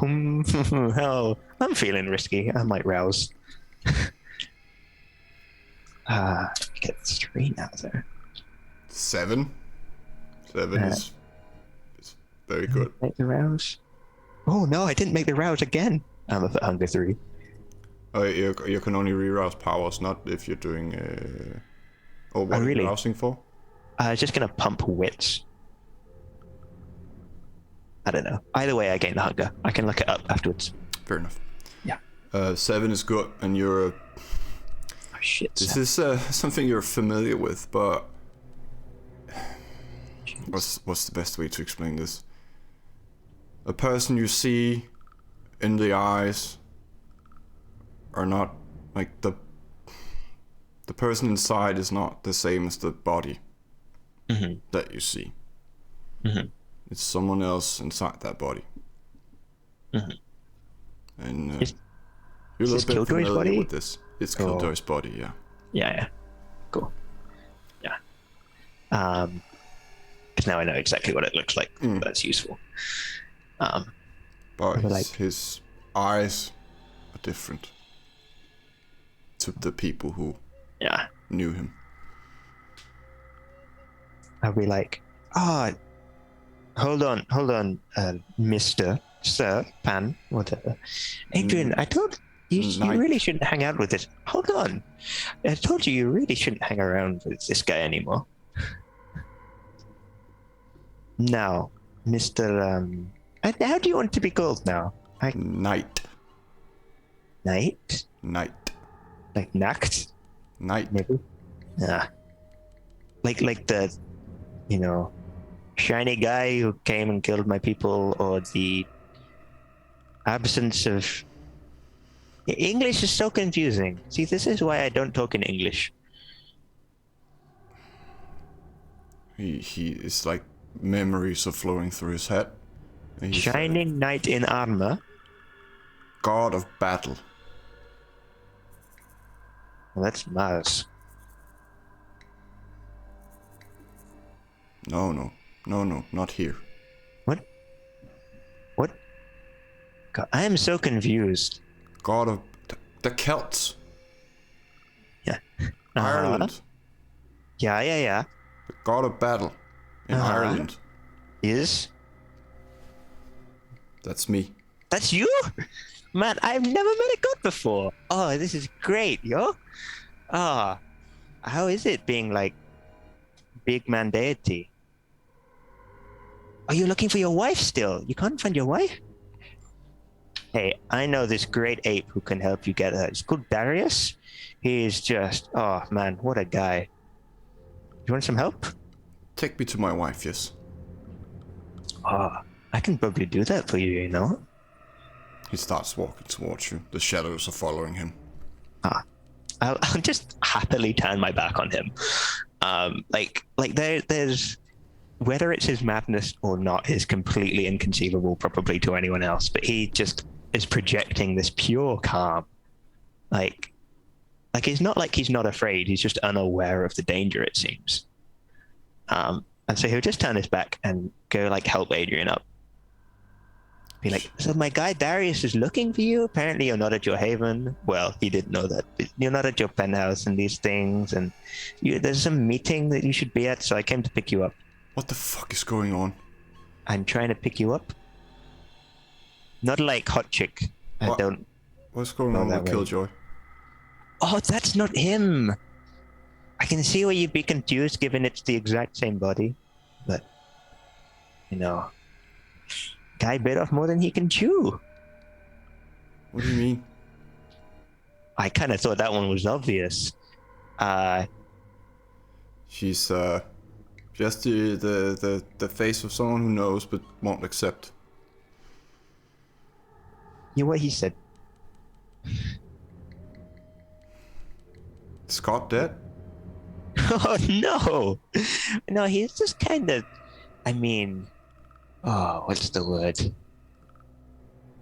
I'm feeling risky. I might rouse. Get 3 now, though. 7. 7 is Very good. Make the rouse. Oh no, I didn't make the rouse again. I'm at hunger 3. You can only re-rouse powers, not if you're doing. Oh, what are you rousing for? I was just gonna pump wits. I don't know. Either way, I gain the hunger. I can look it up afterwards. Fair enough. Yeah. 7 is good, and you're. Oh shit. This is something you're familiar with, but what's the best way to explain this? A person you see in the eyes are not like the person inside is not the same as the body that you see. It's someone else inside that body. And you're a little bit familiar with this. It's Kildor's body, yeah. Yeah. Cool. Yeah. Because now I know exactly what it looks like. That's useful. But his eyes are different to the people who knew him. I'll be like, hold on, Mr. Sir, Pan, whatever. Adrian, I told you really shouldn't hang out with this. Hold on. I told you really shouldn't hang around with this guy anymore. Now, Mr. How do you want to be called now? Knight. Knight? Knight. Like Nacht? Knight. Maybe? Yeah. Like the, shiny guy who came and killed my people, or the absence of... English is so confusing. See, this is why I don't talk in English. He is like memories are flowing through his head. Shining knight in armor. God of battle. Well, that's Mars. No, not here. What? God, I am so confused. God of the Celts. Yeah. Ireland. Yeah. The God of battle in Ireland. Is? That's me. That's you? Man, I've never met a god before. Oh, this is great, yo. How is it being like big man deity? Are you looking for your wife still? You can't find your wife? Hey, I know this great ape who can help you get her. It's called Darius. He's just, oh man, what a guy. You want some help? Take me to my wife, yes. I can probably do that for you, you know? He starts walking towards you. The shadows are following him. I'll just happily turn my back on him. There's whether it's his madness or not is completely inconceivable, probably to anyone else. But he just is projecting this pure calm. Like it's not like he's not afraid. He's just unaware of the danger, it seems. And so he'll just turn his back and go help Adrian up. Be like, so my guy Darius is looking for you. Apparently you're not at your haven. Well, he didn't know that. But you're not at your penthouse and these things. And there's some meeting that you should be at. So I came to pick you up. What the fuck is going on? I'm trying to pick you up. Not like hot chick. What's going on with Killjoy? Oh, that's not him. I can see why you'd be confused given it's the exact same body. But, guy bit off more than he can chew. What do you mean? I kind of thought that one was obvious. She's just the face of someone who knows but won't accept. You know what he said? Scott dead? Oh no, he's just kind of. What's the word?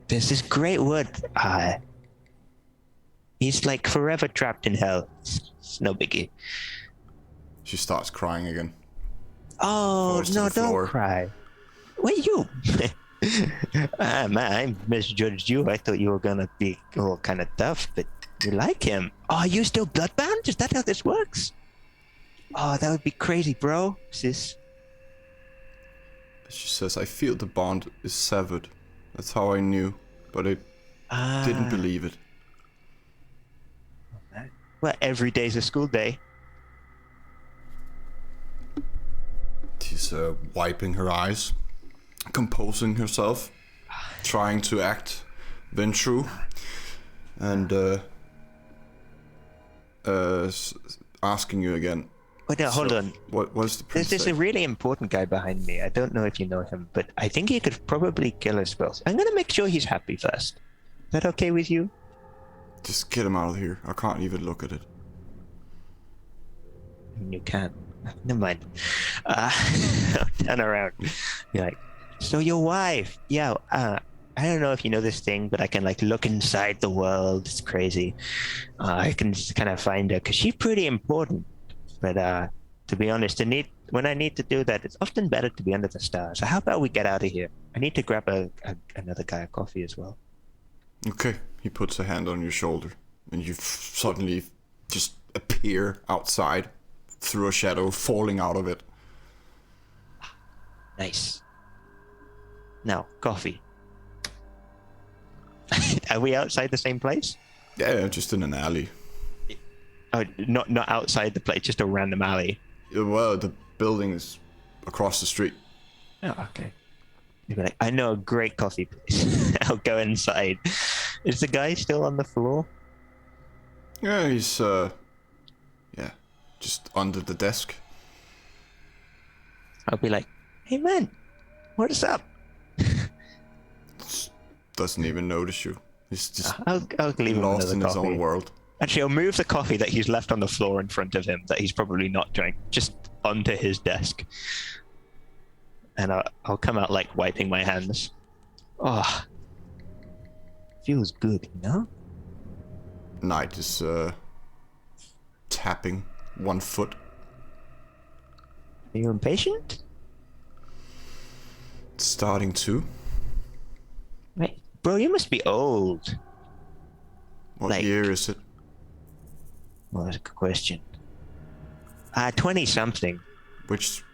There's this great word. He's like forever trapped in hell. It's no biggie. She starts crying again. Oh no! Don't cry. Wait, you. Man, I misjudged you. I thought you were gonna be all kind of tough, but you like him. Oh, are you still bloodbound? Is that how this works? Oh, that would be crazy, bro. Sis. She says, I feel the bond is severed. That's how I knew, but I didn't believe it. Well, every day's a school day. She's wiping her eyes, composing herself, trying to act then true, and asking you again. Wait, no, hold on. What was the prince There's a really important guy behind me. I don't know if you know him, but I think he could probably kill us both. I'm gonna make sure he's happy first. Is that okay with you? Just get him out of here. I can't even look at it. You can't. Never mind. Turn around. You're like, so your wife? Yeah. I don't know if you know this thing, but I can like look inside the world. It's crazy. I can just kind of find her because she's pretty important. But to be honest, when I need to do that, it's often better to be under the stars. So how about we get out of here? I need to grab another guy a coffee as well. Okay. He puts a hand on your shoulder, and you suddenly just appear outside through a shadow, falling out of it. Nice. Now, coffee. Are we outside the same place? Yeah, just in an alley. Oh, not outside the place, just a random alley. Well, the building is across the street. Oh, okay. You'd be like, I know a great coffee place. I'll go inside. Is the guy still on the floor? Yeah, he's just under the desk. I'll be like, hey man, what's up? Doesn't even notice you. He's just I'll leave him lost another in his coffee. own world. Actually, I'll move the coffee that he's left on the floor in front of him that he's probably not drank, just onto his desk. And I'll come out like wiping my hands. Oh, feels good, you know? Knight is tapping one foot. Are you impatient? Starting to. Wait, bro, you must be old. What Like- year is it? Well, that's a good question. 20-something. Which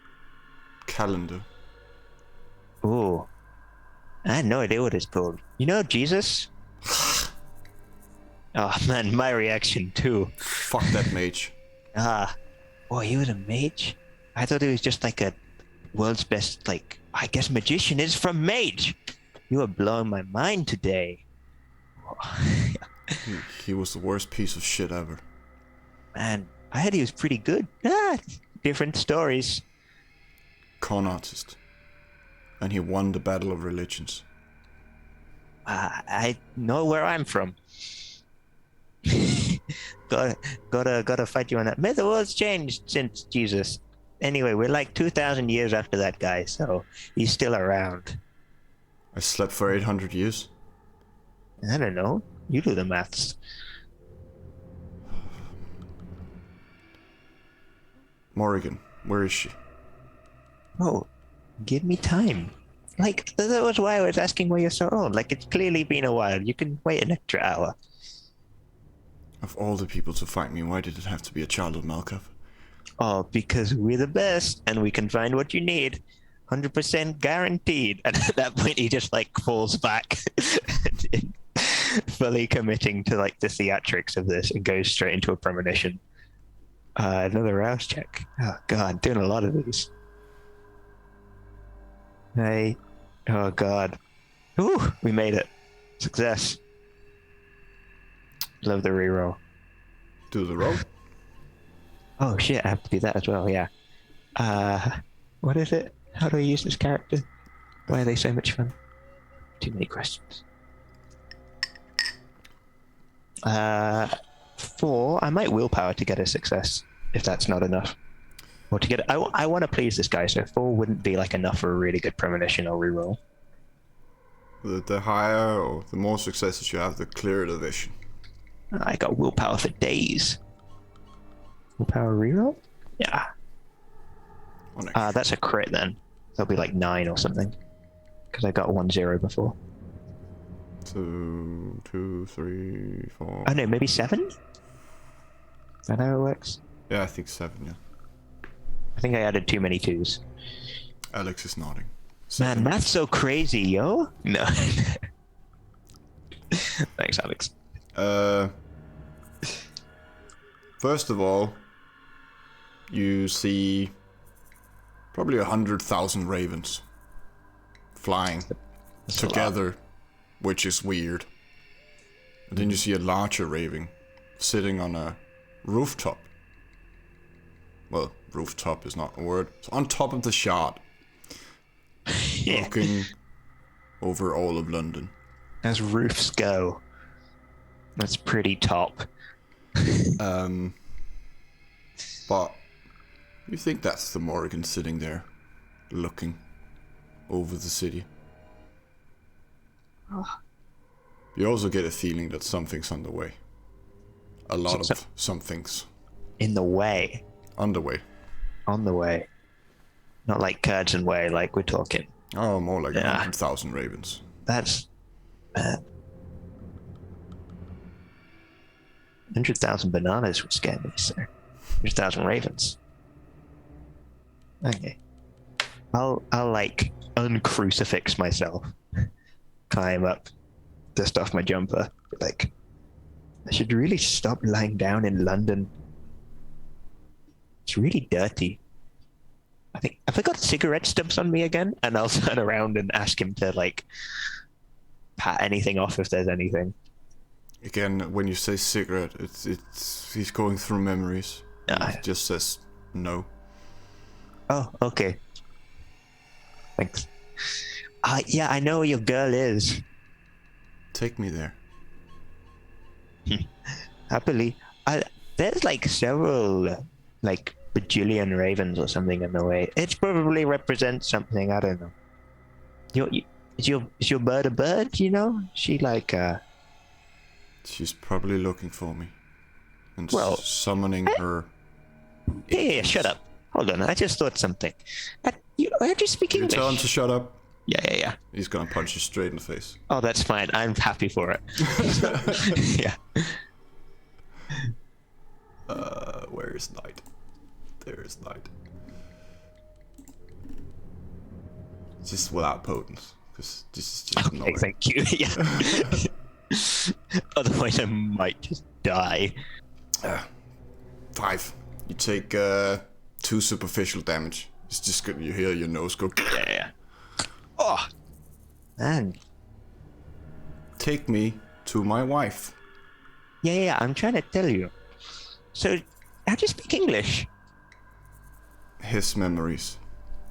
calendar? Ooh. I had no idea what it's called. You know Jesus? Oh man, my reaction too. Fuck that mage. Oh, he was a mage? I thought he was just like a world's best, like, I guess magician is from mage. You are blowing my mind today. He was the worst piece of shit ever. Man, I heard he was pretty good. Different stories. Con artist. And he won the Battle of Religions. I know where I'm from. gotta fight you on that. May the world's changed since Jesus. Anyway, we're like 2,000 years after that guy, so he's still around. I slept for 800 years. I don't know. You do the maths. Morrigan, where is she? Oh, give me time. Like, that was why I was asking why you're so old. Like, it's clearly been a while. You can wait an extra hour. Of all the people to fight me, why did it have to be a child of Malkuth? Oh, because we're the best, and we can find what you need. 100% guaranteed. And at that point, he just, like, falls back. Fully committing to, like, the theatrics of this and goes straight into a premonition. Another rouse check. Oh, God, doing a lot of these. Hey. Oh, God. Ooh, we made it. Success. Love the reroll. Do the roll. Oh, shit, I have to do that as well, yeah. What is it? How do I use this character? Why are they so much fun? Too many questions. 4. I might willpower to get a success, if that's not enough. Or to get... I want to please this guy, so 4 wouldn't be like enough for a really good premonition or reroll. The higher or the more successes you have, the clearer the vision. I got willpower for days. Willpower reroll? Yeah. That's a crit then. That'll be like 9 or something. Because I got 1-0 before. 2, 2, 3, 4. Oh no, maybe 7? Is that how it works? Yeah, I think 7, yeah. I think I added too many 2s. Alex is nodding. Man, that's so crazy, yo. No. Thanks, Alex. First of all, you see probably 100,000 ravens flying That's together, which is weird. And then you see a larger raven sitting on a rooftop. Well, rooftop is not a word. It's on top of the shard, Yeah. looking over all of London. As roofs go, that's pretty top. But you think that's the Morrigan sitting there, looking over the city. You also get a feeling that something's on the way. A lot of somethings. In the way. On the way. On the way. Not like curds and whey, like we're talking. Oh, more like 100,000 ravens. That's... 100,000 bananas would scare me, sir. 100,000 ravens. Okay. I'll like uncrucifix myself. Climb up, dust off my jumper. Like, I should really stop lying down in London. It's really dirty. I think, have I got cigarette stubs on me again? And I'll turn around and ask him to like pat anything off if there's anything. Again, when you say cigarette, it's he's going through memories. He just says no. Oh, okay. Thanks. Yeah, I know where your girl is. Take me there. Happily. There's like several, like bajillion ravens or something in the way. It probably represents something. I don't know. Is your bird a bird? You know, she like. She's probably looking for me, and summoning her. Yeah, shut up. Hold on, I just thought something. I just speak English. You tell him to shut up. Yeah. He's gonna punch you straight in the face. Oh, that's fine. I'm happy for it. Yeah. Where is Knight? There is Knight. Just without potence, because this is just Okay, annoying. thank you. Yeah. Otherwise, I might just die. 5. You take 2 superficial damage. It's just good. You hear your nose go. Yeah. Oh, man. Take me to my wife. Yeah. I'm trying to tell you. So, how do you speak English? His memories.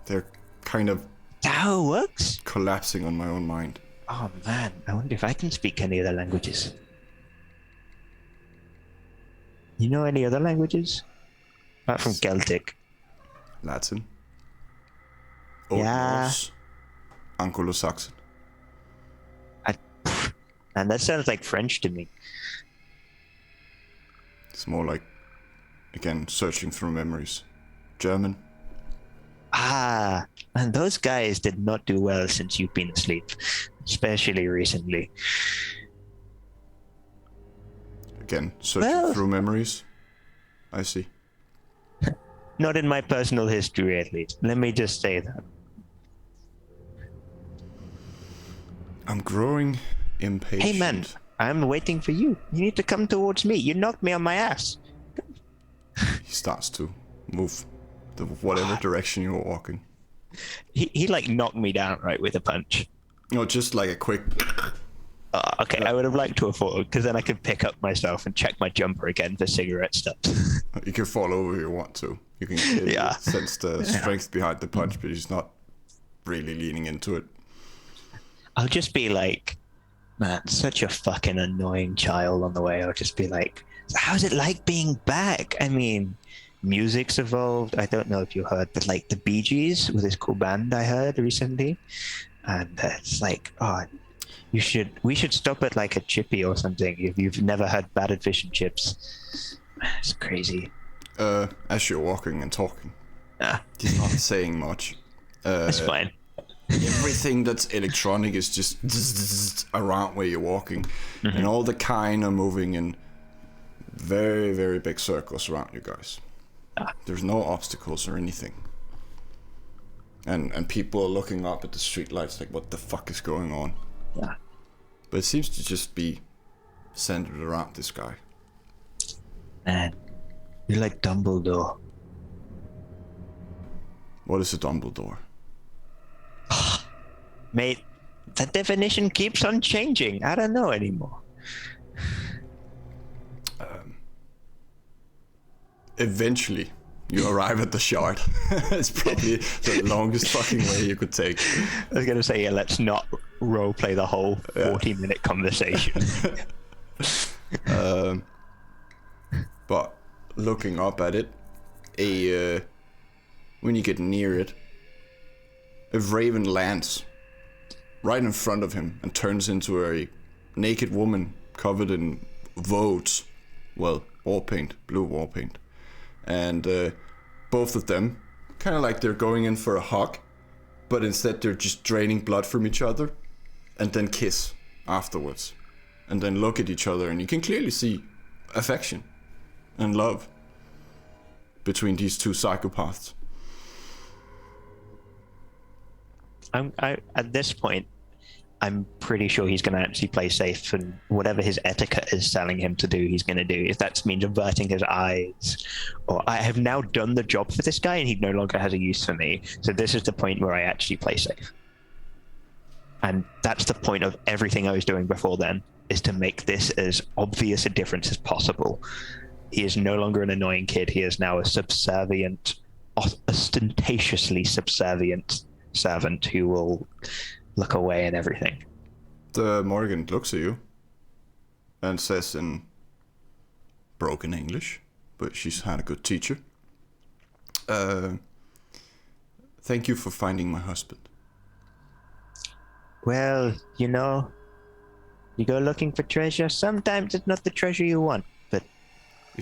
They're kind of How it works? collapsing on my own mind. Oh man, I wonder if I can speak any other languages. You know any other languages? Apart from Celtic. Latin. Old Yeah. Norse. Anglo-Saxon. And that sounds like French to me. It's more like, again, searching through memories. German. Ah, and those guys did not do well since you've been asleep, especially recently. Again, searching through memories. I see. Not in my personal history, at least. Let me just say that. I'm growing impatient. Hey man, I'm waiting for you. You need to come towards me. You knocked me on my ass. He starts to move the whatever direction you're walking. He like knocked me down right with a punch. No, just like a quick. Okay, I would have liked to have followed, because then I could pick up myself and check my jumper again for cigarette stubs. You can fall over if you want to. You can clearly Yeah. sense the strength behind the punch, but he's not really leaning into it. I'll just be like, man, such a fucking annoying child on the way. I'll just be like, how's it like being back? I mean, music's evolved. I don't know if you heard, but like the Bee Gees with this cool band I heard recently. And it's like, we should stop at like a Chippy or something if you've never had battered fish and chips. It's crazy. As you're walking and talking, Ah, he's not saying much. that's fine. Everything that's electronic is just around where you're walking, and all the kind are moving in very, very big circles around you guys. There's no obstacles or anything. and people are looking up at the streetlights like, what the fuck is going on? Yeah. But it seems to just be centered around this guy. Man, you're like Dumbledore. What is a Dumbledore? Mate, that definition keeps on changing. I don't know anymore. Eventually, you arrive at the shard. It's probably the longest fucking way you could take. I was going to say, yeah, let's not roleplay the whole 40-minute conversation. But looking up at it, when you get near it, a raven lands right in front of him and turns into a naked woman covered in vodes. Well, war paint, blue war paint. And both of them, kind of like they're going in for a hug, but instead they're just draining blood from each other and then kiss afterwards. And then look at each other, and you can clearly see affection and love between these two psychopaths. At this point, I'm pretty sure he's going to actually play safe, and whatever his etiquette is telling him to do, he's going to do. If that means averting his eyes, or I have now done the job for this guy and he no longer has a use for me. So this is the point where I actually play safe. And that's the point of everything I was doing before then, is to make this as obvious a difference as possible. He is no longer an annoying kid. He is now a subservient, ostentatiously subservient servant who will look away and everything. The Morgan looks at you and says in broken English, but she's had a good teacher. Thank you for finding my husband. Well, you know, you go looking for treasure. Sometimes it's not the treasure you want, but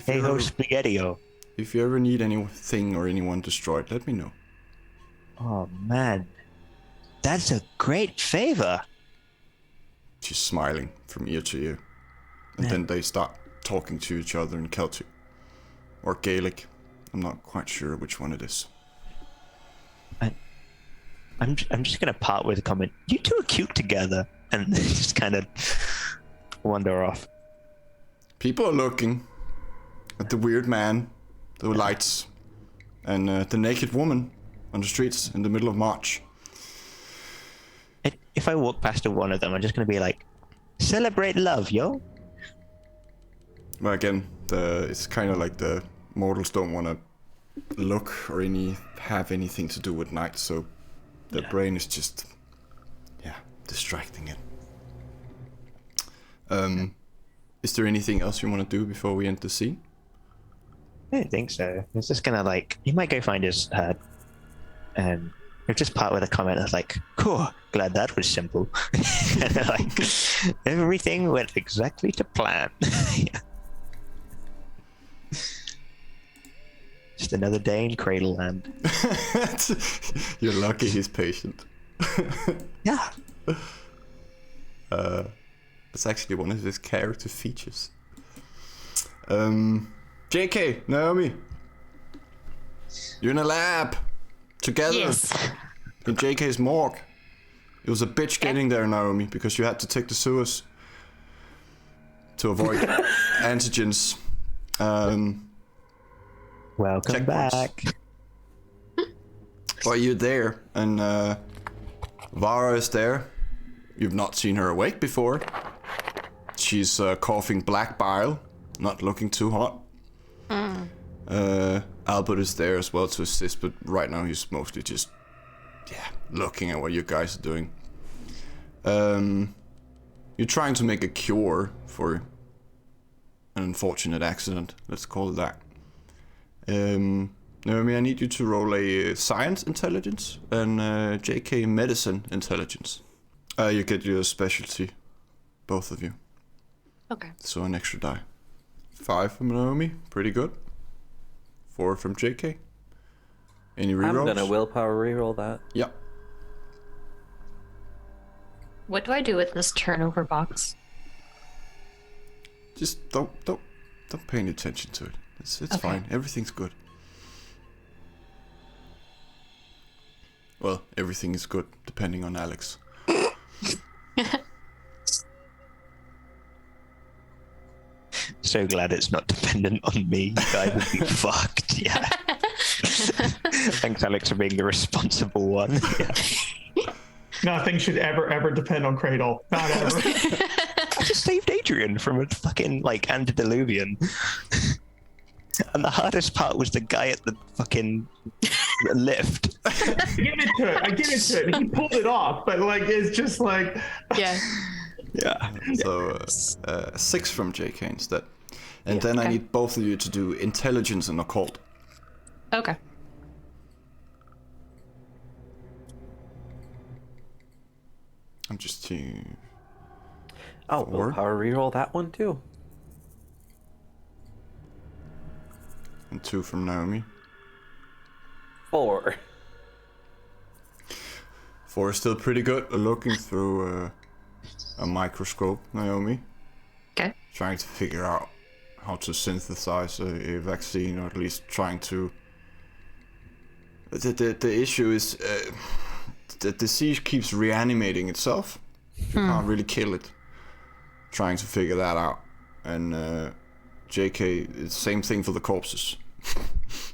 hey ho, spaghetti-o. If you ever need anything or anyone destroyed, let me know. Oh man, that's a great favor. She's smiling from ear to ear. And then they start talking to each other in Celtic. Or Gaelic. I'm not quite sure which one it is. I'm just going to part with a comment. You two are cute together. And just kind of wander off. People are looking at the weird man, the lights, and the naked woman on the streets in the middle of March. If I walk past one of them, I'm just going to be like, celebrate love, yo. Well, again, it's kind of like the mortals don't want to look or have anything to do with night, so their brain is just, distracting it. Is there anything else you want to do before we end the scene? I don't think so. It's just kind of like, you might go find his herd, and we'll just part with a comment of like, cool, glad that was simple. And like, everything went exactly to plan. Just another day in Cradle Land. You're lucky he's patient. Yeah. It's actually one of his character features. JK, Naomi, you're in a lab together in JK's morgue. It was a bitch getting there, Naomi, because you had to take the sewers to avoid antigens. Welcome back. Well, you're there, and Vara is there. You've not seen her awake before. She's coughing black bile, not looking too hot. Albert is there as well to assist, but right now he's mostly just, looking at what you guys are doing. You're trying to make a cure for an unfortunate accident, let's call it that. Naomi, I need you to roll a science intelligence and JK medicine intelligence. You get your specialty, both of you. Okay. So an extra die. 5 from Naomi, pretty good. 4 from JK. Any rerolls? I'm gonna willpower reroll that. Yep. What do I do with this turnover box? Just don't pay any attention to it. It's Okay. fine. Everything's good. Well, everything is good, depending on Alex. So glad it's not dependent on me. You guys would be fucked. Yeah. Thanks, Alex, for being the responsible one. Yeah. Nothing should ever depend on Cradle. Not ever. I just saved Adrian from a fucking antediluvian. And the hardest part was the guy at the fucking lift. I give it to it. He pulled it off, but like it's just like Yeah. Yeah. So 6 from JK instead. And then I need both of you to do intelligence and occult. Okay. I'm just to... Oh, 4. willpower reroll that one too. And 2 from Naomi. 4. 4 is still pretty good at looking through a microscope, Naomi. Okay. Trying to figure out how to synthesize a vaccine, or at least trying to... The issue is the disease keeps reanimating itself. You can't really kill it. Trying to figure that out. And JK, it's same thing for the corpses.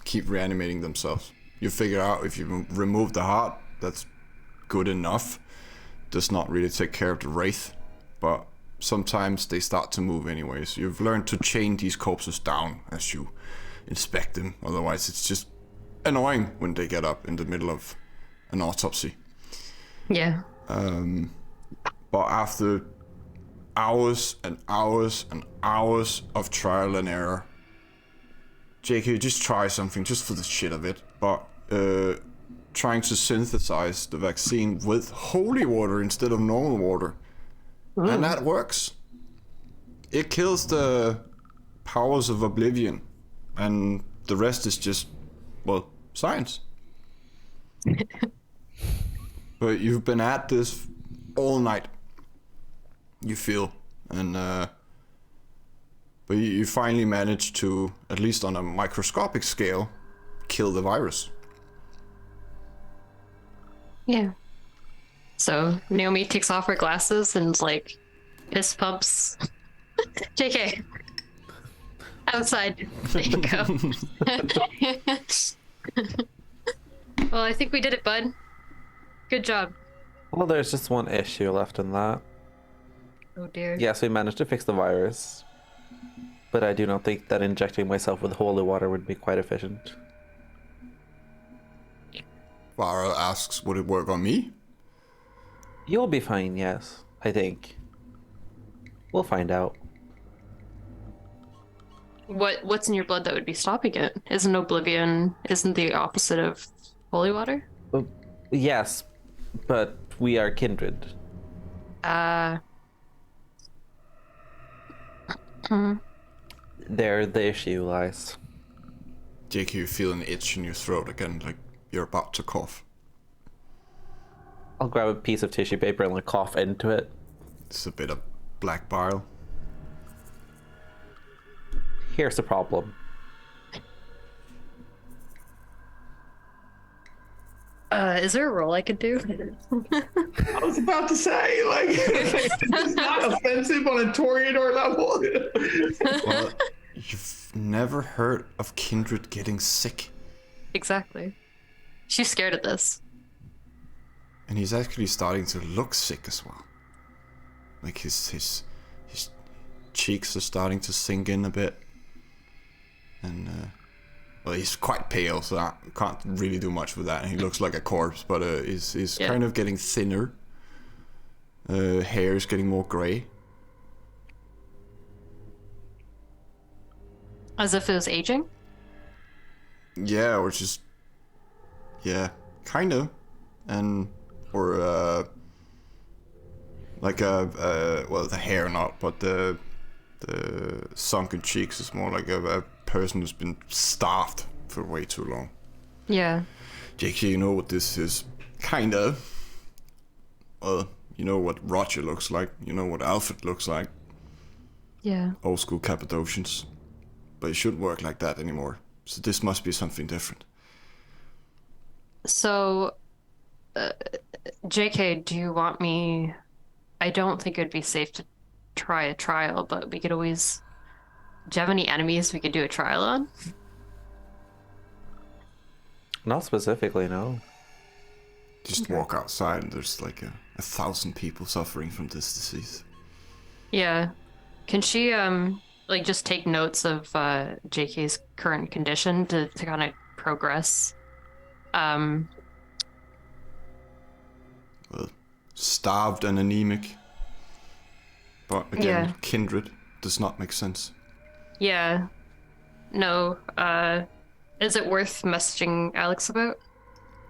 Keep reanimating themselves. You figure out if you remove the heart, that's good enough. Does not really take care of the wraith, but sometimes they start to move anyways. You've learned to chain these corpses down as you inspect them. Otherwise, it's just annoying when they get up in the middle of an autopsy. Yeah. But after hours and hours and hours of trial and error, JK, just try something just for the shit of it. But trying to synthesize the vaccine with holy water instead of normal water. And that works. It kills the powers of oblivion. And the rest is just, well, science. But you've been at this all night, you feel. And but you finally managed to, at least on a microscopic scale, kill the virus. Yeah. So Naomi takes off her glasses and like fist pumps. JK. Outside. There you go. Well, I think we did it, bud. Good job. Well, there's just one issue left in that. Oh dear. Yes, we managed to fix the virus, but I do not think that injecting myself with holy water would be quite efficient. Vara asks, would it work on me? You'll be fine, yes, I think. We'll find out. What's in your blood that would be stopping it? Isn't oblivion the opposite of holy water? Yes, but we are kindred. There the issue lies. JK, you feel an itch in your throat again, like you're about to cough. I'll grab a piece of tissue paper and like cough into it. It's a bit of black bile. Here's the problem. Is there a roll I could do? I was about to say, like, it's not offensive on a Toreador level. Well, you've never heard of Kindred getting sick. Exactly. She's scared of this. And he's actually starting to look sick as well. Like his cheeks are starting to sink in a bit. And well, he's quite pale, so I can't really do much with that. And he looks like a corpse, but he's kind of getting thinner. Hair is getting more grey. As if it was aging? Yeah, or just... Yeah, kind of. And... Or, like well, the hair not, but the sunken cheeks is more like a person who's been starved for way too long. Yeah. JK, you know what this is? Kind of. Well, you know what Roger looks like. You know what Alfred looks like. Yeah. Old school Cappadocians. But it shouldn't work like that anymore. So this must be something different. So, JK, do you want me? I don't think it'd be safe to try a trial, but we could always. Do you have any enemies we could do a trial on? Not specifically, no. Just walk outside and there's like 1,000 people suffering from this disease. Yeah. Can she like just take notes of JK's current condition to kind of progress? Well, starved and anemic. But again, Yeah. kindred does not make sense. Yeah. No. Is it worth messaging Alex about?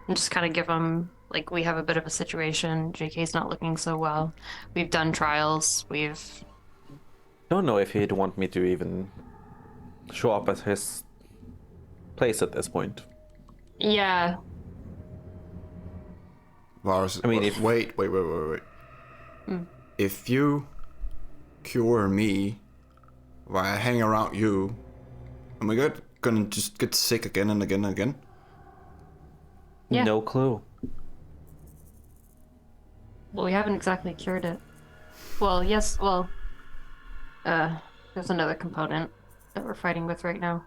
And just kind of give him like we have a bit of a situation. JK's not looking so well. We've done trials. We've Don't know if he'd want me to even show up at his place at this point. yeah. Varus, I mean, wait. If you cure me while I hang around you, am I gonna just get sick again and again and again? Yeah. No clue. Well, we haven't exactly cured it. Well, yes. Well, there's another component that we're fighting with right now.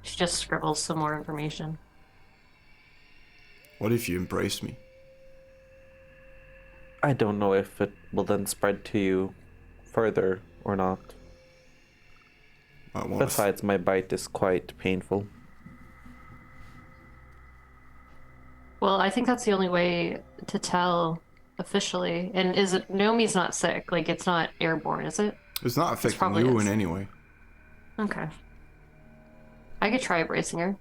She just scribbles some more information. What if you embrace me? I don't know if it will then spread to you further or not. Besides, my bite is quite painful. Well, I think that's the only way to tell officially. And is it Naomi's not sick? Like it's not airborne, is it? It's not affecting probably you is. in any way. Okay. I could try bracing her.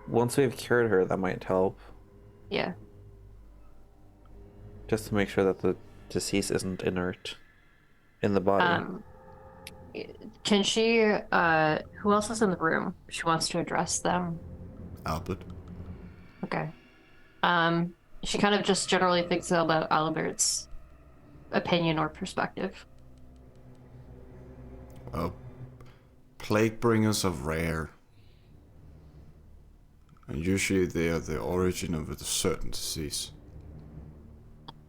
Once we've cured her, that might help. Yeah. Just to make sure that the disease isn't inert in the body. Can she who else is in the room? She wants to address them. Albert. Okay. She kind of just generally thinks about Albert's opinion or perspective. Well, plague bringers are rare. And usually they are the origin of a certain disease.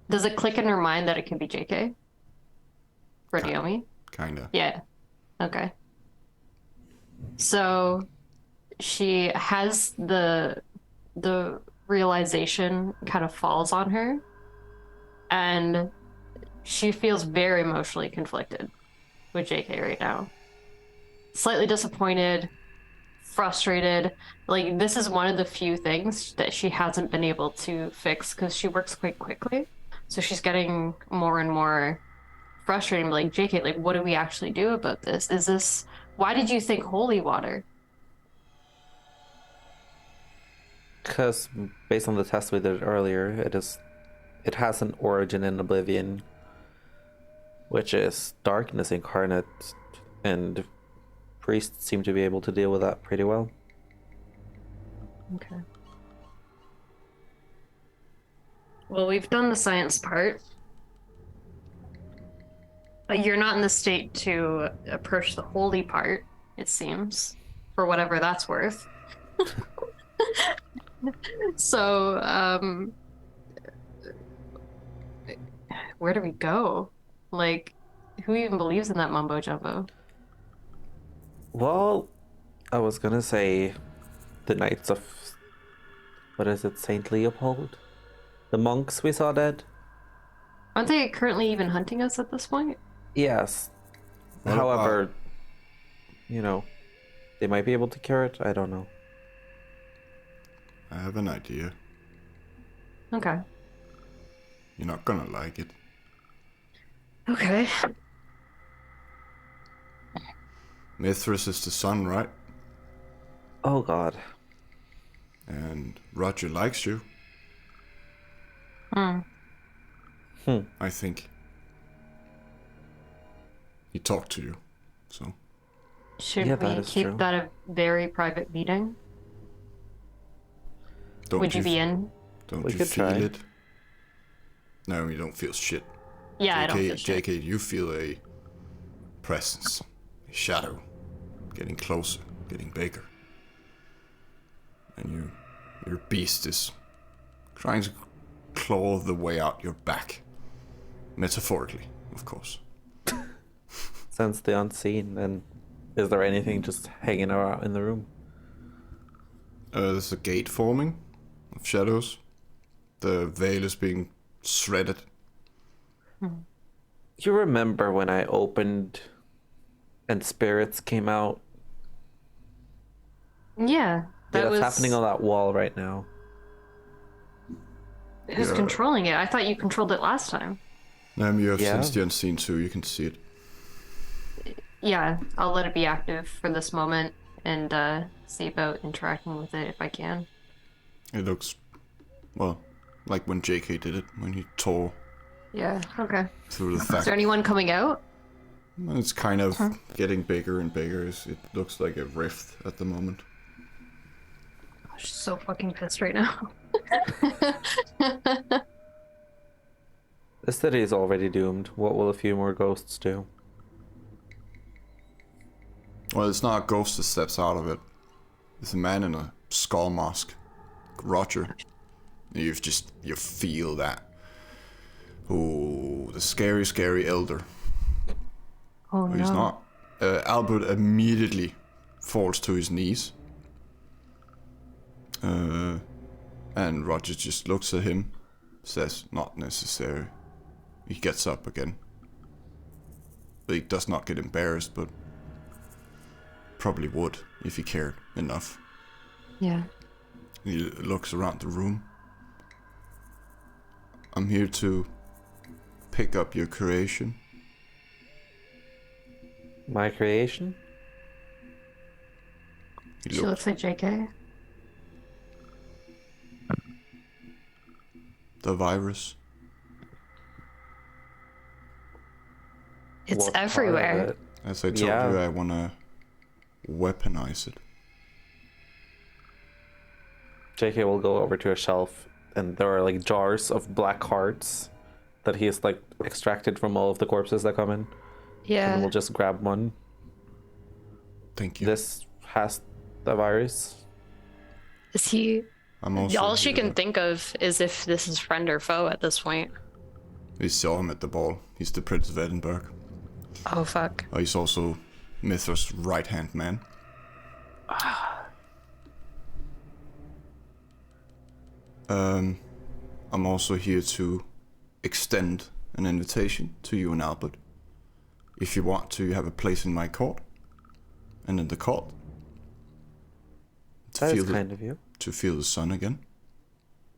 Does it click in her mind that it could be JK? For Naomi? Kinda. Yeah. Okay. So she has the realization kind of falls on her, and she feels very emotionally conflicted with JK right now. Slightly disappointed, frustrated. Like this is one of the few things that she hasn't been able to fix because she works quite quickly. So she's getting more and more frustrated. Like, JK, like, what do we actually do about this? Is this, why did you think holy water? Because based on the test we did earlier, it has an origin in oblivion, which is darkness incarnate, and priests seem to be able to deal with that pretty well. Okay. Well, we've done the science part. But you're not in the state to approach the holy part, it seems, for whatever that's worth. So, where do we go? Like, who even believes in that mumbo jumbo? Well, I was gonna say the Knights of... what is it? Saint Leopold? The monks we saw dead? Aren't they currently even hunting us at this point? Yes. However, you know, they might be able to cure it. I don't know. I have an idea. Okay. You're not gonna like it. Okay. Mithras is the sun, right? Oh god. And Roger likes you. I think. He talked to you, so. Should Yeah, we that is keep true. that a very private meeting? Don't Would you be in? Don't We you could feel try. it? No, you don't feel shit. Yeah, I don't feel shit. JK, you feel a presence, a shadow, getting closer, getting bigger. and your beast is trying to claw the way out your back. Metaphorically, of course. Sense the unseen, and is there anything just hanging around in the room? There's a gate forming of shadows. The veil is being shredded. You remember when I opened and spirits came out? Yeah, that was happening on that wall right now. Who's Yeah. controlling it? I thought you controlled it last time. You have Yeah. sensed the unseen too. You can see it. Yeah, I'll let it be active for this moment and see about interacting with it if I can. It looks, well, like when JK did it, when he tore Yeah, okay. through the Is fact. there anyone coming out? It's kind of getting bigger and bigger. It looks like a rift at the moment. Oh, she's so fucking pissed right now. The city is already doomed. What will a few more ghosts do? Well, it's not a ghost that steps out of it. It's a man in a skull mask. Roger. You feel that. Ooh, the scary elder. Oh no. He's not. Albert immediately falls to his knees. And Roger just looks at him, says, not necessary. He gets up again. He does not get embarrassed, but probably would if he cared enough. Yeah. He looks around the room. I'm here to pick up your creation. My creation? He She looks like JK. the virus. It's What part of everywhere. it? As I told Yeah. you, I want to weaponize it. JK will go over to a shelf, and there are like jars of black hearts that he has like extracted from all of the corpses that come in. Yeah. And we'll just grab one. Thank you. This has the virus. Is he? I'm also All she here can to- think of is if this is friend or foe at this point. We saw him at the ball. He's the Prince of Edinburgh. Oh fuck. He's also Mithras' right-hand man. I'm also here to extend an invitation to you and Albert. If you want to have a place in my court, and in the court, to That feel is kind of you. to feel the sun again,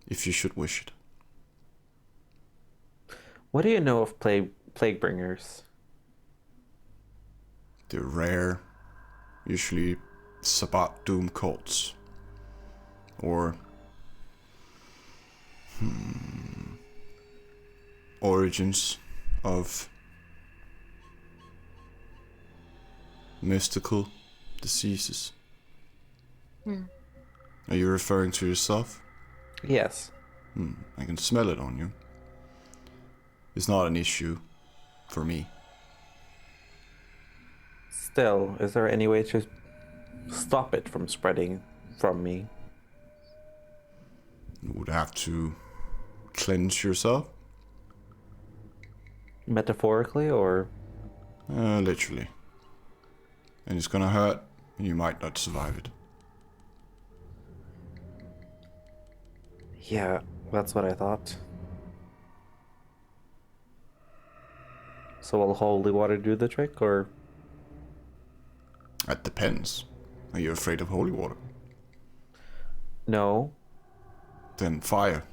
if you should wish it. What do you know of plague bringers? They're rare, usually Sabbat Doom cults, or origins of mystical diseases. Are you referring to yourself? Yes. I can smell it on you. It's not an issue for me. Still, is there any way to stop it from spreading from me? You would have to cleanse yourself, Metaphorically, or literally. And it's gonna hurt, and you might not survive it. yeah, that's what I thought. So will holy water do the trick, or That depends. Are you afraid of holy water? no? Then fire.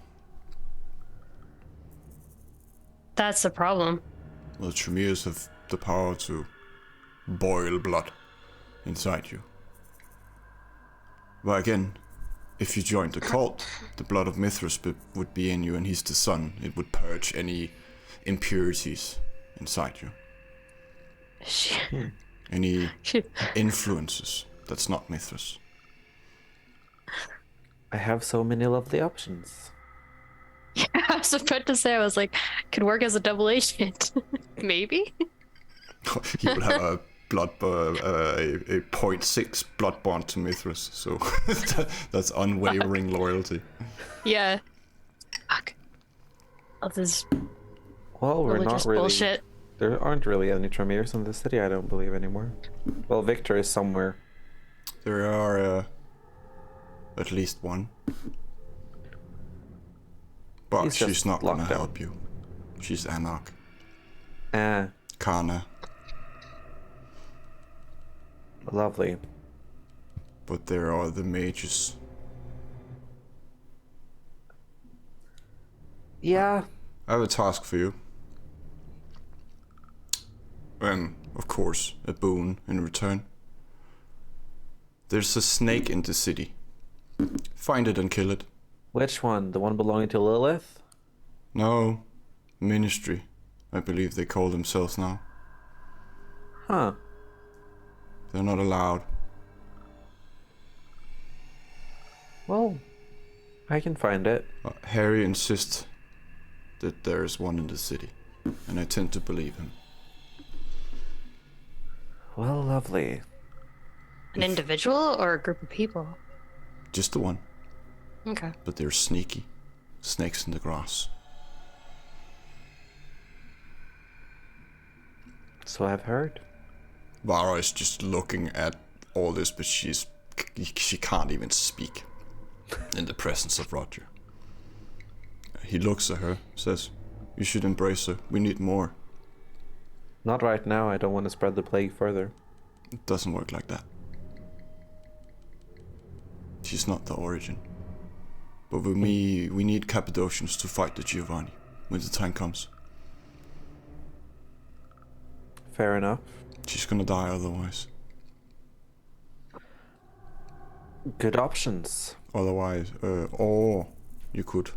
That's the problem. Well, Tremiers have the power to boil blood inside you. But again, if you joined the cult, the blood of Mithras would be in you, and he's the sun. It would purge any impurities inside you. She, Any she, influences that's not Mithras. I have so many lovely options. I was about to say, I was like, could work as a double agent. Maybe? He would have a a 0.6 blood bond to Mithras, so that's unwavering loyalty. Yeah. Fuck. All this Well, we're religious not really. bullshit. There aren't really any Tremirs in the city, I don't believe anymore. Well, Victor is somewhere. There are at least one. But He's she's just not gonna locked down. help you. She's Anarch. Ah, Kana. lovely. But there are the mages. Yeah. I have a task for you. And, of course, a boon in return. There's a snake in the city. Find it and kill it. Which one? The one belonging to Lilith? No, Ministry, I believe they call themselves now. Huh. They're not allowed. Well, I can find it. Harry insists that there is one in the city, and I tend to believe him. Well, lovely. An individual or a group of people? Just the one, Okay. but they're sneaky. Snakes in the grass. So I've heard. Vara is just looking at all this, but she can't even speak in the presence of Roger. He looks at her, says, "You should embrace her. We need more." Not right now, I don't want to spread the plague further. It doesn't work like that. She's not the origin. But with me, we need Cappadocians to fight the Giovanni when the time comes. Fair enough. She's gonna die otherwise. Good options. Otherwise, or you could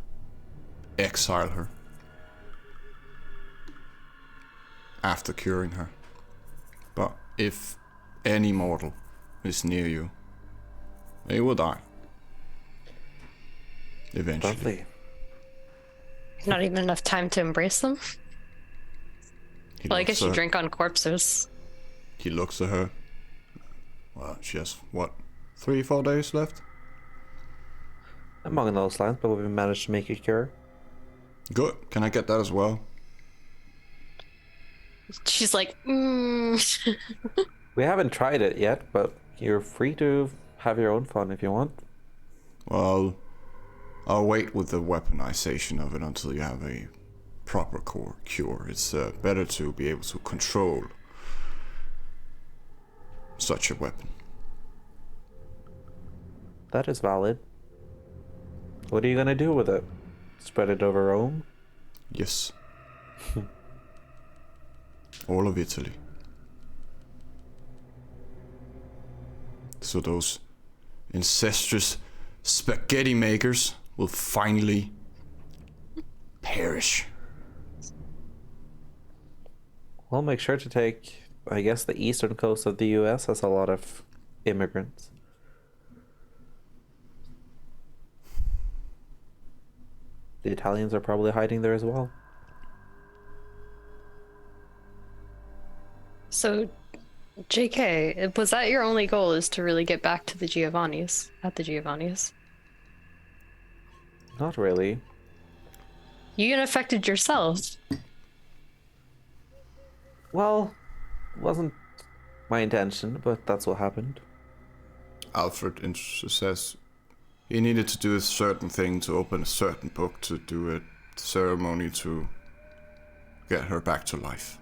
exile her after curing her. But if any mortal is near you, they will die. Eventually. Lovely. Not even enough time to embrace them? He Well, I looks guess you at- drink on corpses. He looks at her. Well, she has, what, 3-4 days left? Among those lines, but we managed to make a cure. Good. Can I get that as well? She's like, We haven't tried it yet, but you're free to have your own fun if you want. Well, I'll wait with the weaponization of it until you have a proper cure. It's better to be able to control such a weapon. That is valid. What are you gonna do with it? Spread it over Rome? Yes. All of Italy. So those incestuous spaghetti makers will finally perish. Well, make sure to take, I guess, the eastern coast of the US has a lot of immigrants. The Italians are probably hiding there as well. So, JK, was that your only goal, is to really get back to the Giovannis, at the Giovannis? Not really. You infected yourself. Well, wasn't my intention, but that's what happened. Alfred says he needed to do a certain thing to open a certain book to do a ceremony to get her back to life.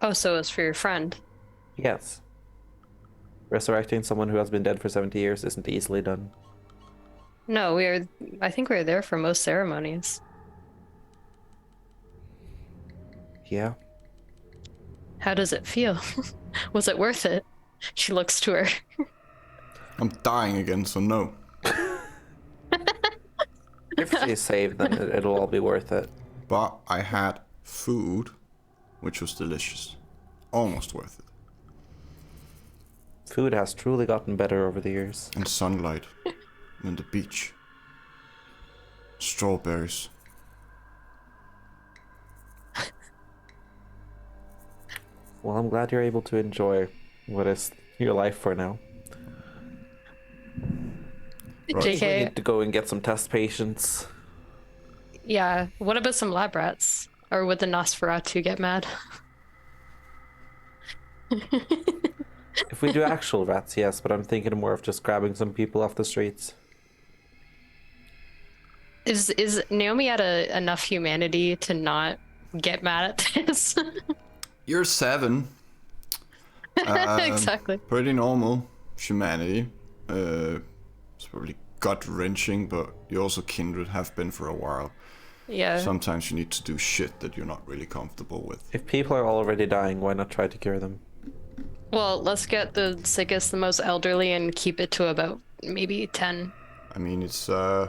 Oh, so it was for your friend. Yes. Resurrecting someone who has been dead for 70 years isn't easily done. No, I think we were there for most ceremonies. Yeah. How does it feel? Was it worth it? She looks to her. I'm dying again, so no. If she's saved, then it'll all be worth it. But I had food, which was delicious. Almost worth it. Food has truly gotten better over the years. And sunlight. And the beach. Strawberries. Well, I'm glad you're able to enjoy what is your life for now. Right. We JK, need to go and get some test patients. yeah. What about some lab rats? Or would the Nosferatu get mad? If we do actual rats, yes, but I'm thinking more of just grabbing some people off the streets. Is Naomi at enough humanity to not get mad at this? You're 7. Exactly. Pretty normal humanity. It's probably gut-wrenching, but you also kindred have been for a while. Yeah. Sometimes you need to do shit that you're not really comfortable with. If people are already dying, why not try to cure them? Well, let's get the sickest, the most elderly, and keep it to about maybe 10. I mean, it's I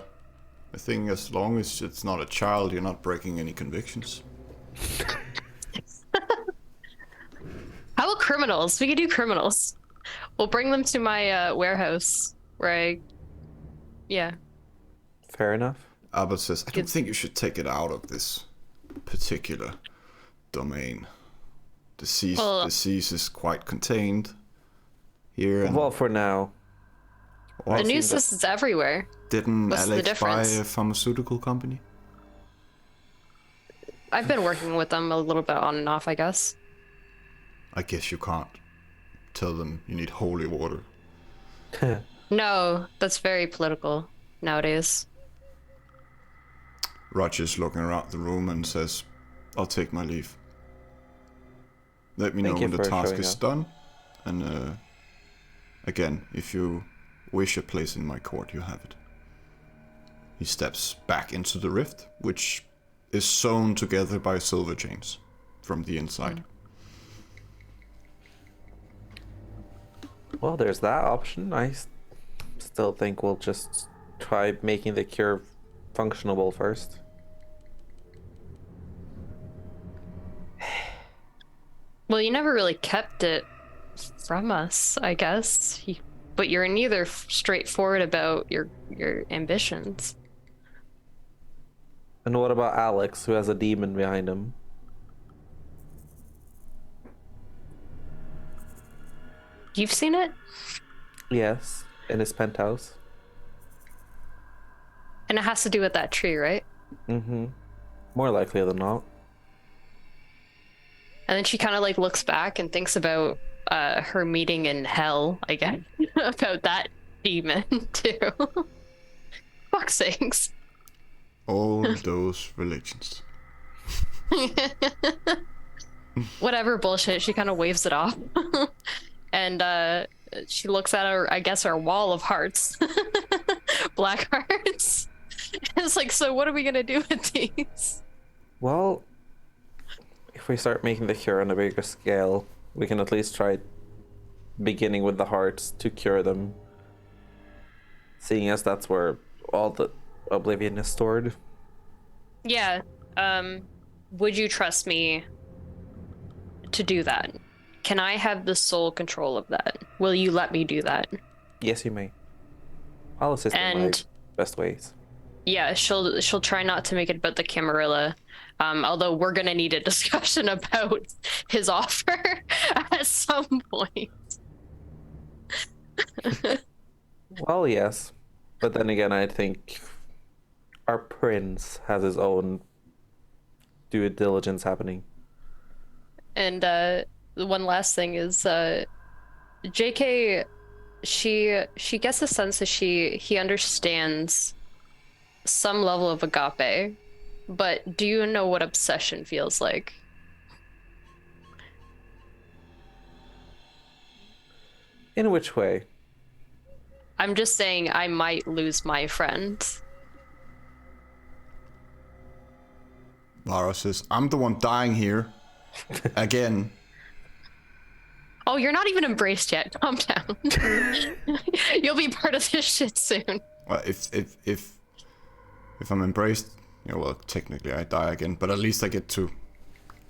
think as long as it's not a child, you're not breaking any convictions. How about criminals? We could do criminals. We'll bring them to my warehouse where yeah. Fair enough. Albert says, I don't think you should take it out of this particular domain. Disease is quite contained here. And Well, for now. The news says it's everywhere. didn't what's the Alex buy difference? a pharmaceutical company? I've been working with them a little bit on and off, I guess. I guess you can't tell them you need holy water. No, that's very political nowadays. Roger's looking around the room and says, I'll take my leave. Let me know Thank you when the for task showing is up. done. And again, if you wish a place in my court, you have it. He steps back into the rift, which is sewn together by silver chains from the inside. Well, there's that option. I still think we'll just try making the cure functionable first. Well, you never really kept it from us, I guess. But you're neither straightforward about your ambitions. And what about Alex, who has a demon behind him? You've seen it? Yes, in his penthouse. And it has to do with that tree, right? Mm-hmm. More likely than not. And then she kind of like looks back and thinks about her meeting in hell, I guess, about that demon too. Fuck sakes. All those religions. Whatever bullshit, she kind of waves it off. And she looks at her, I guess, her wall of hearts. Black hearts. It's like, so what are we gonna do with these? Well, if we start making the cure on a bigger scale, we can at least try beginning with the hearts to cure them. Seeing as that's where all the oblivion is stored. Yeah. Would you trust me to do that? Can I have the sole control of that? Will you let me do that? Yes, you may. I'll assist in my And best ways. yeah, she'll try not to make it about the Camarilla. Although we're gonna need a discussion about his offer at some point. Well, yes. But then again, I think our prince has his own due diligence happening. And the one last thing is JK, she gets the sense that he understands some level of agape, but do you know what obsession feels like? In which way? I'm just saying I might lose my friend. Lara says, I'm the one dying here. Again. Oh, you're not even embraced yet. Calm down. You'll be part of this shit soon. Well, if I'm embraced, you know, well, technically I die again, but at least I get to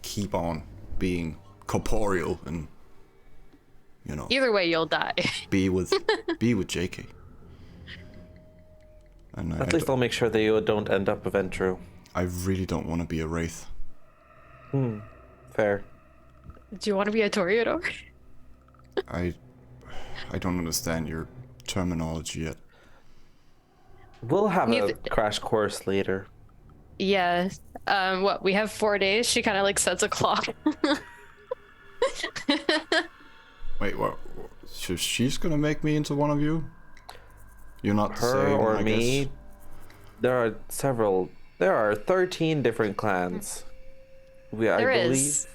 keep on being corporeal and, you know, Either way, you'll die. be with JK. And At least I'll make sure that you don't end up with Ventru. I really don't want to be a wraith. Fair. Do you want to be a Toreador? I don't understand your terminology yet. We'll have a Neither- crash course later. Yeah. What? We have 4 days. She kind of like sets a clock. Wait, what? So she's gonna make me into one of you? You're not the Her same, or I me? guess. There are 13 different clans. I There believe. is.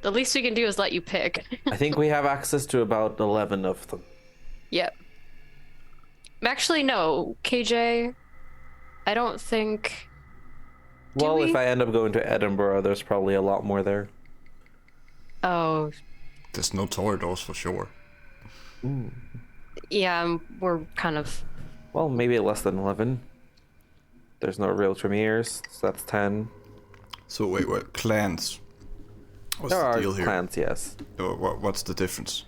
The least we can do is let you pick. I think we have access to about 11 of them. Yep. Actually, no. KJ, I don't think. Well, if we? I end up going to Edinburgh, there's probably a lot more there. Oh, There's no Toreadors for sure. yeah. We're kind of. Well, maybe less than 11. There's no real Tremors, so that's 10. So wait, clans? What's There the are deal here? clans, yes. What's the difference?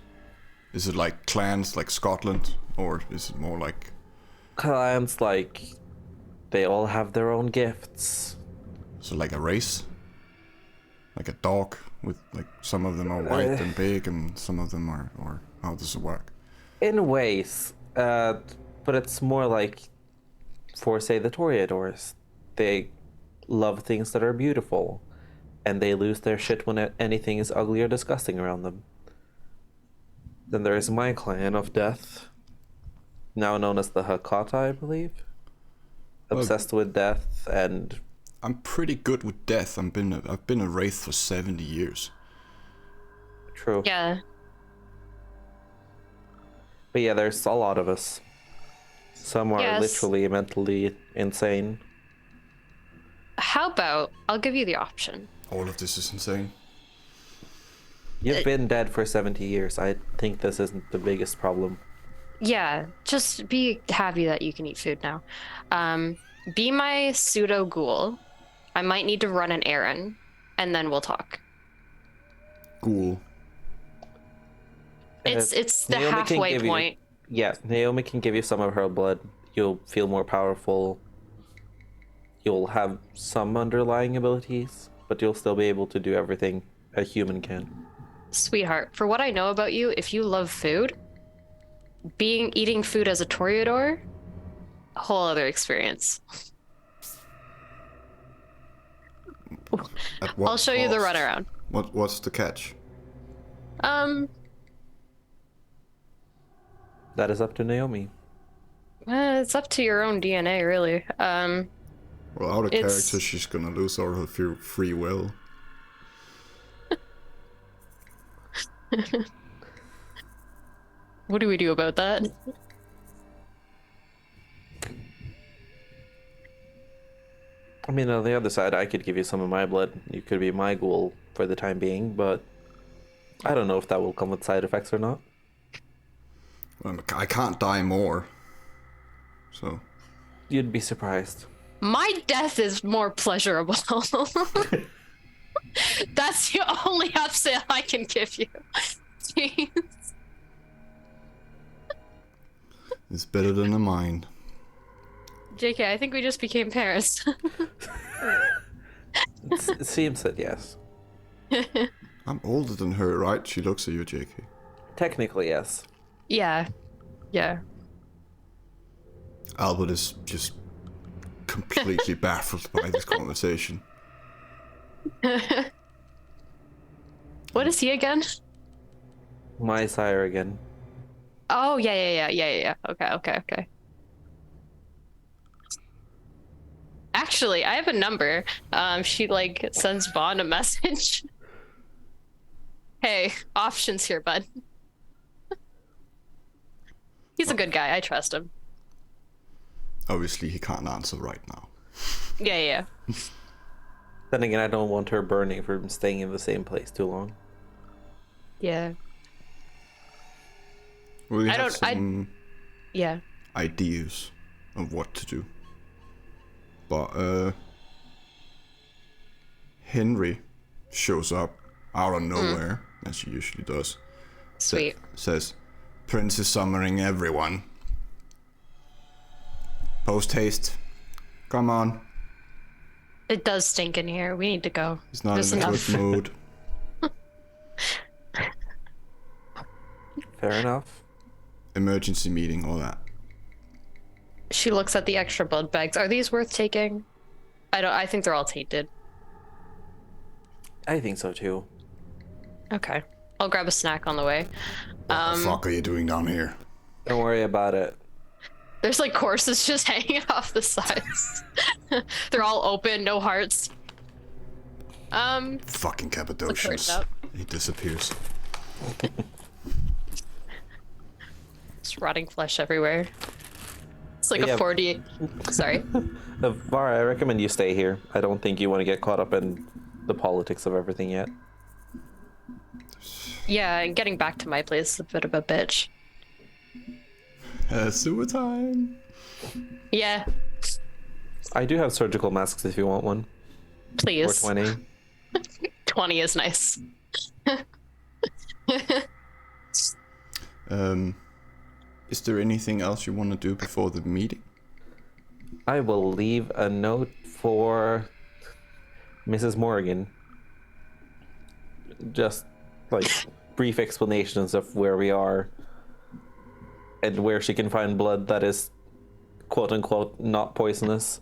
Is it like clans like Scotland, or is it more like? Clans, like, they all have their own gifts. So like a race? Like a dog with like some of them are white and big and some of them are, or how does it work? In ways, but it's more like, for say the Toreadors, they love things that are beautiful, and they lose their shit when anything is ugly or disgusting around them. Then there is my clan of death, now known as the Hakata, I believe. Obsessed with death, and I'm pretty good with death. I've been a wraith for 70 years. true. Yeah. But yeah, there's a lot of us. Some are Yes. literally mentally insane. How about I'll give you the option. All of this is insane. You've been dead for 70 years. I think this isn't the biggest problem. Yeah, just be happy that you can eat food now. Be my pseudo ghoul. I might need to run an errand, and then we'll talk. Ghoul. It's the Naomi can halfway give you- point. Yeah, Naomi can give you some of her blood. You'll feel more powerful. You'll have some underlying abilities, but you'll still be able to do everything a human can. Sweetheart, for what I know about you, if you love food, eating food as a Toreador, a whole other experience. At what I'll show you the cost? runaround. What's the catch? That is up to Naomi. It's up to your own DNA, really. Well, out of It's- character, she's gonna lose all her free will. What do we do about that? I mean, on the other side, I could give you some of my blood. You could be my ghoul for the time being, but I don't know if that will come with side effects or not. I can't die more. So, You'd be surprised. My death is more pleasurable. That's the only upset I can give you. Jeez. it's better than a mine. JK, I think we just became parents. It seems that yes. I'm older than her, right? She looks at you, JK. Technically, yes. Yeah. Yeah. Albert is just completely baffled by this conversation. What is he again? My sire again. Oh, yeah. Okay. Actually, I have a number. She like sends Bond a message. Hey, options here, bud. He's a good guy. I trust him. Obviously, he can't answer right now. Yeah. Then again, I don't want her burning for staying in the same place too long. Yeah. We I have don't- I- some Yeah. ideas of what to do. But, Henry shows up out of nowhere, as he usually does. Sweet. Says, Prince is summoning everyone. Post haste. Come on. It does stink in here. We need to go. He's not There's in a enough. good mood. Fair enough. Emergency meeting, all that. She looks at the extra blood bags. Are these worth taking? I think they're all tainted. I think so too. Okay. I'll grab a snack on the way. What the fuck are you doing down here? Don't worry about it. There's like courses just hanging off the sides. They're all open, no hearts. Fucking curtain Cappadocians. up. He disappears. It's rotting flesh everywhere. It's like Yeah. a 40. Sorry. Vara, I recommend you stay here. I don't think you want to get caught up in the politics of everything yet. Yeah, and getting back to my place is a bit of a bitch. Sewer time. Yeah, I do have surgical masks if you want one. please. Or 20. 20 is nice. Is there anything else you want to do before the meeting? I will leave a note for Mrs. Morgan. Just like brief explanations of where we are and where she can find blood that is quote unquote not poisonous.